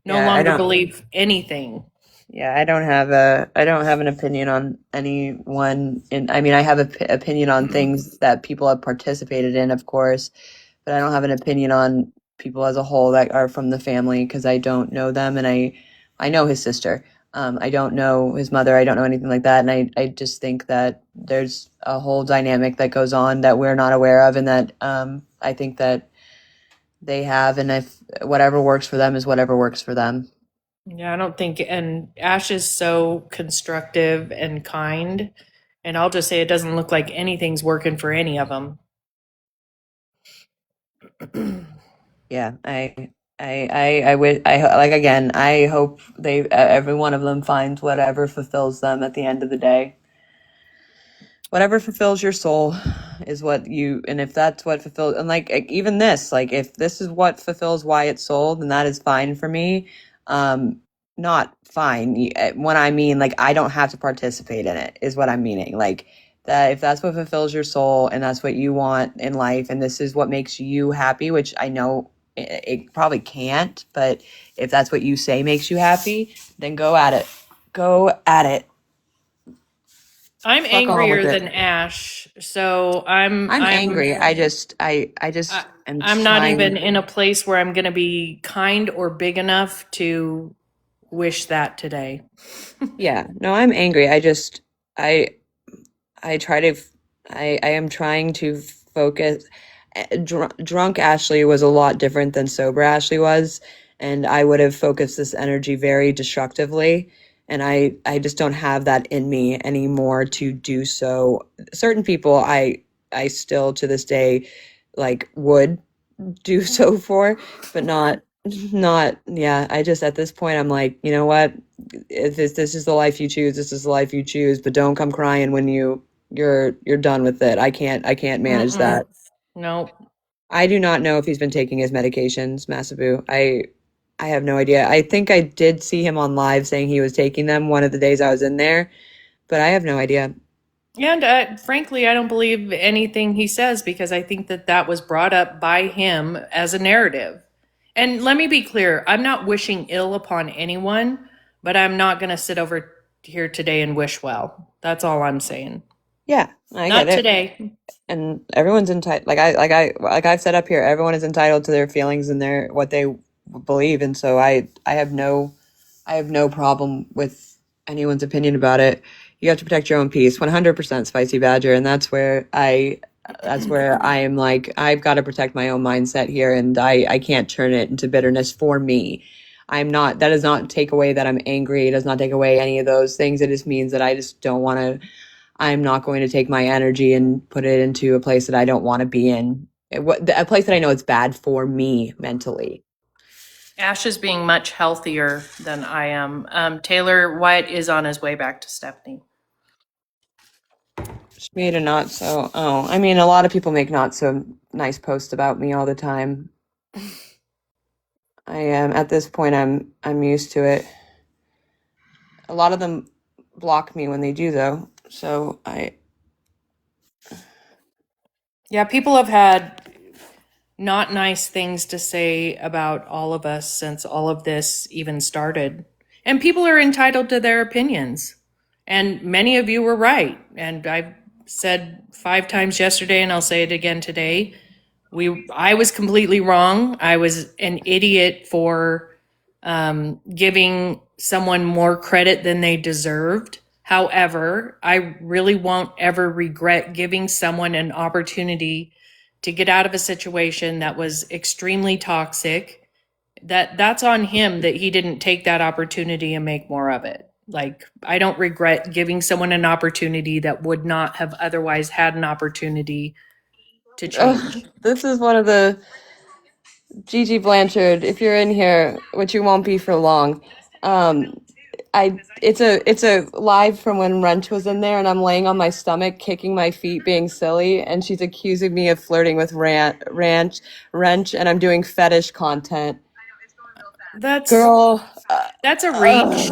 no longer believe anything. Yeah, I don't have an opinion on anyone. I mean, I have an opinion on things that people have participated in, of course, but I don't have an opinion on people as a whole that are from the family because I don't know them, and I know his sister. I don't know his mother. I don't know anything like that, and I just think that there's a whole dynamic that goes on that we're not aware of, and that I think that they have, and if whatever works for them is whatever works for them. Yeah, I don't think, and Ash is so constructive and kind, and I'll just say it doesn't look like anything's working for any of them. Yeah, like again, I hope every one of them finds whatever fulfills them at the end of the day. Whatever fulfills your soul is what you, and if that's what fulfills, and like even this, like if this is what fulfills Wyatt's soul, then that is fine for me. Not fine. When I mean like I don't have to participate in it, is what I'm meaning. Like that if that's what fulfills your soul and that's what you want in life, and this is what makes you happy, which I know it probably can't, but if that's what you say makes you happy, then go at it. Go at it. I'm Fuck on angrier with it. than Ash, so I'm angry. I just am I'm not trying. even in a place where I'm going to be kind or big enough to wish that today. Yeah, no, I'm angry. I try to I am trying to focus. Drunk Ashley was a lot different than sober Ashley was, and I would have focused this energy very destructively, and I just don't have that in me anymore to do so. Certain people I still to this day like would do so for, but not yeah. I just at this point I'm like, you know what? If this is the life you choose, this is the life you choose, but don't come crying when you're done with it. I can't manage that. Nope. I do not know if he's been taking his medications, Masabu. I have no idea. I think I did see him on live saying he was taking them one of the days I was in there, but I have no idea. And frankly, I don't believe anything he says because I think that that was brought up by him as a narrative. And let me be clear, I'm not wishing ill upon anyone, but I'm not going to sit over here today and wish well. That's all I'm saying. Yeah, I Not get it. today. And everyone's entitled. Like I've said up here, everyone is entitled to their feelings and their what they believe, and so I have no problem with anyone's opinion about it. You have to protect your own peace, 100% Spicy Badger, and that's where I am like I've got to protect my own mindset here, and I can't turn it into bitterness for me. I'm not. That does not take away that I'm angry. It does not take away any of those things. It just means that I just don't want to. I'm not going to take my energy and put it into a place that I don't want to be in. A place that I know it's bad for me mentally. Ash is being much healthier than I am. Taylor Wyatt is on his way back to Stephanie. She made a not so. Oh, I mean, a lot of people make not so nice posts about me all the time. I am at this point. I'm used to it. A lot of them block me when they do, though. So Yeah, people have had not nice things to say about all of us since all of this even started. And people are entitled to their opinions. And many of you were right. And I've said 5 times yesterday, and I'll say it again today. I was completely wrong. I was an idiot for giving someone more credit than they deserved. However, I really won't ever regret giving someone an opportunity to get out of a situation that was extremely toxic. That's on him that he didn't take that opportunity and make more of it. Like, I don't regret giving someone an opportunity that would not have otherwise had an opportunity to change. this is one of the Gigi Blanchard. If you're in here, which you won't be for long, it's a live from when Wrench was in there, and I'm laying on my stomach, kicking my feet, being silly, and she's accusing me of flirting with Wrench, and I'm doing fetish content. That's Girl, that's a reach.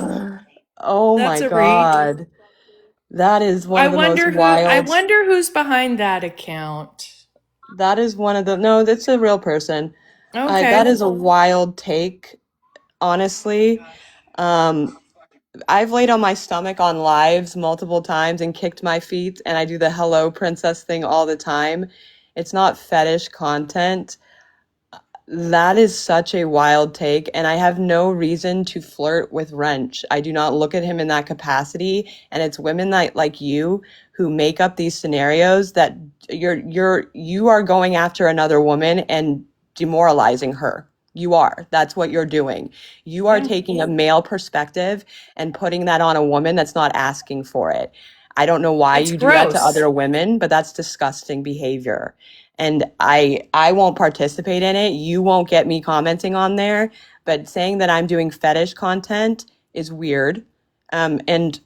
Oh That's my a God, reach. that is one of the most wild. I wonder who's behind that account. That is one of the no. That's a real person. Okay. That is a wild take, honestly. I've laid on my stomach on lives multiple times and kicked my feet, and I do the hello princess thing all the time. It's not fetish content. That is such a wild take, and I have no reason to flirt with Wrench. I do not look at him in that capacity, and it's women that like you who make up these scenarios that you are going after another woman and demoralizing her. You are. That's what you're doing. You are Yeah. taking a male perspective and putting that on a woman that's not asking for it. I don't know why It's you do that to gross. other women, but that's disgusting behavior. And I won't participate in it. You won't get me commenting on there, but saying that I'm doing fetish content is weird. And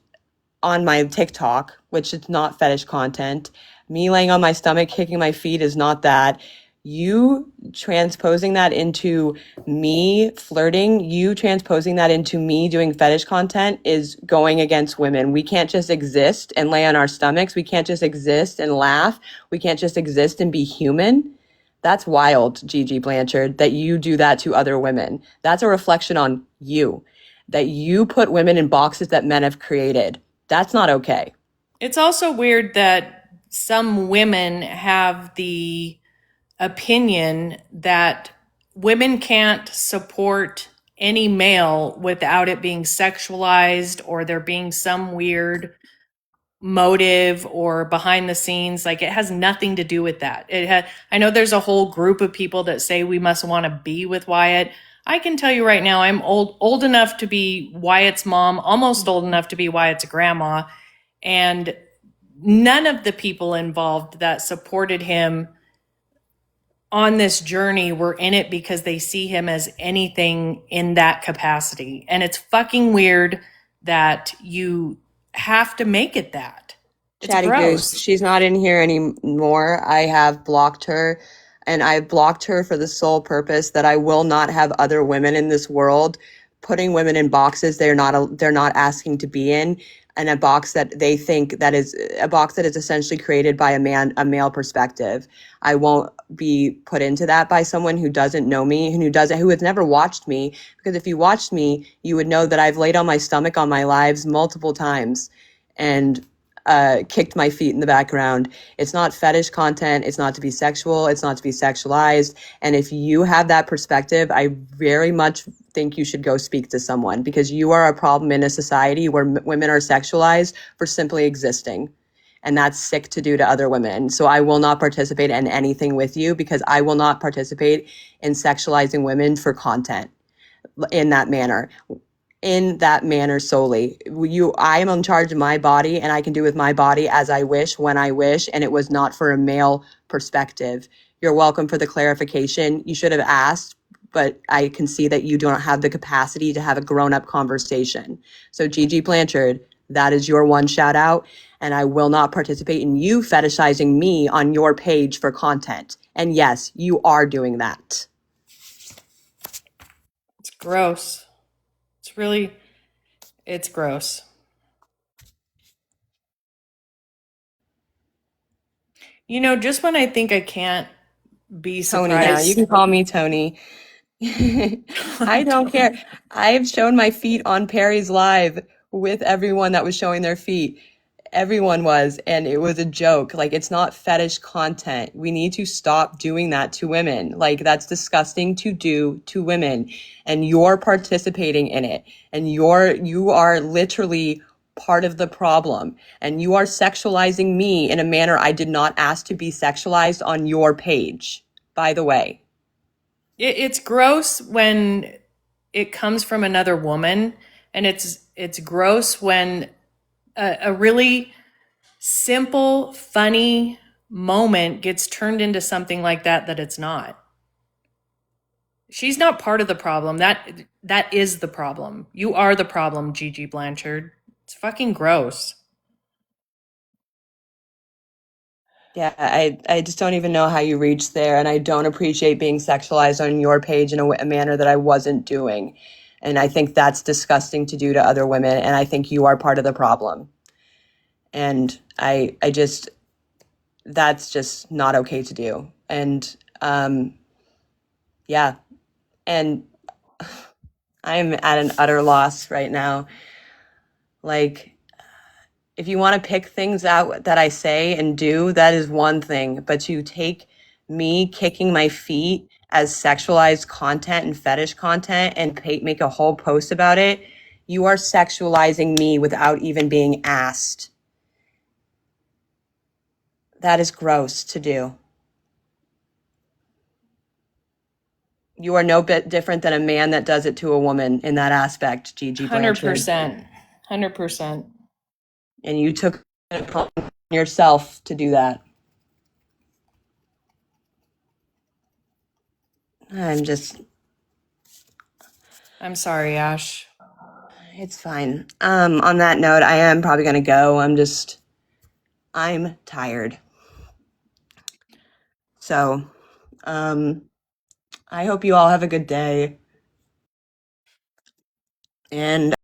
on my TikTok, which is not fetish content, me laying on my stomach, kicking my feet is not that. You transposing that into me flirting, you transposing that into me doing fetish content is going against women. We can't just exist and lay on our stomachs. We can't just exist and laugh. We can't just exist and be human. That's wild, Gigi Blanchard, that you do that to other women. That's a reflection on you, that you put women in boxes that men have created. That's not okay. It's also weird that some women have the opinion that women can't support any male without it being sexualized or there being some weird motive or behind the scenes. Like, it has nothing to do with that. I know there's a whole group of people that say we must want to be with Wyatt. I can tell you right now, I'm old enough to be Wyatt's mom, almost old enough to be Wyatt's grandma, and none of the people involved that supported him on this journey were in it because they see him as anything in that capacity. And it's fucking weird that you have to make it that. It's Chatty gross. Goose, she's not in here anymore. I have blocked her, and I blocked her for the sole purpose that I will not have other women in this world putting women in boxes they're not asking to be in, and a box that they think that is a box that is essentially created by a male perspective. I won't be put into that by someone who doesn't know me, who has never watched me, because if you watched me, you would know that I've laid on my stomach on my lives multiple times and kicked my feet in the background. It's not fetish content. It's not to be sexual. It's not to be sexualized. And if you have that perspective, I very much think you should go speak to someone, because you are a problem in a society where women are sexualized for simply existing. And that's sick to do to other women. So I will not participate in anything with you, because I will not participate in sexualizing women for content in that manner. Solely. I am in charge of my body, and I can do with my body as I wish, when I wish, and it was not for a male perspective. You're welcome for the clarification. You should have asked, but I can see that you don't have the capacity to have a grown-up conversation. So Gigi Blanchard, that is your one shout out, and I will not participate in you fetishizing me on your page for content. And yes, you are doing that. It's gross. It's gross. You know, just when I think I can't be Tony now. You surprised. can call me Tony. I don't care. I've shown my feet on Perry's Live with everyone that was showing their feet. Everyone was, and it was a joke. Like, it's not fetish content. We need to stop doing that to women. Like, that's disgusting to do to women. And you're participating in it. And you are literally part of the problem. And you are sexualizing me in a manner I did not ask to be sexualized on your page, by the way. It's gross when it comes from another woman, and it's gross when a really simple, funny moment gets turned into something like that it's not. She's not part of the problem. That is the problem. You are the problem, Gigi Blanchard. It's fucking gross. Yeah, I just don't even know how you reached there, and I don't appreciate being sexualized on your page in a manner that I wasn't doing. And I think that's disgusting to do to other women, and I think you are part of the problem. And that's just not okay to do. And yeah, and I'm at an utter loss right now. Like, if you want to pick things out that I say and do, that is one thing. But to take me kicking my feet as sexualized content and fetish content and make a whole post about it, you are sexualizing me without even being asked. That is gross to do. You are no bit different than a man that does it to a woman in that aspect, Gigi Blanchard. 100%. 100%. And you took it upon yourself to do that. I'm sorry, Ash. It's fine. On that note, I am probably gonna go. I'm tired. So, I hope you all have a good day. And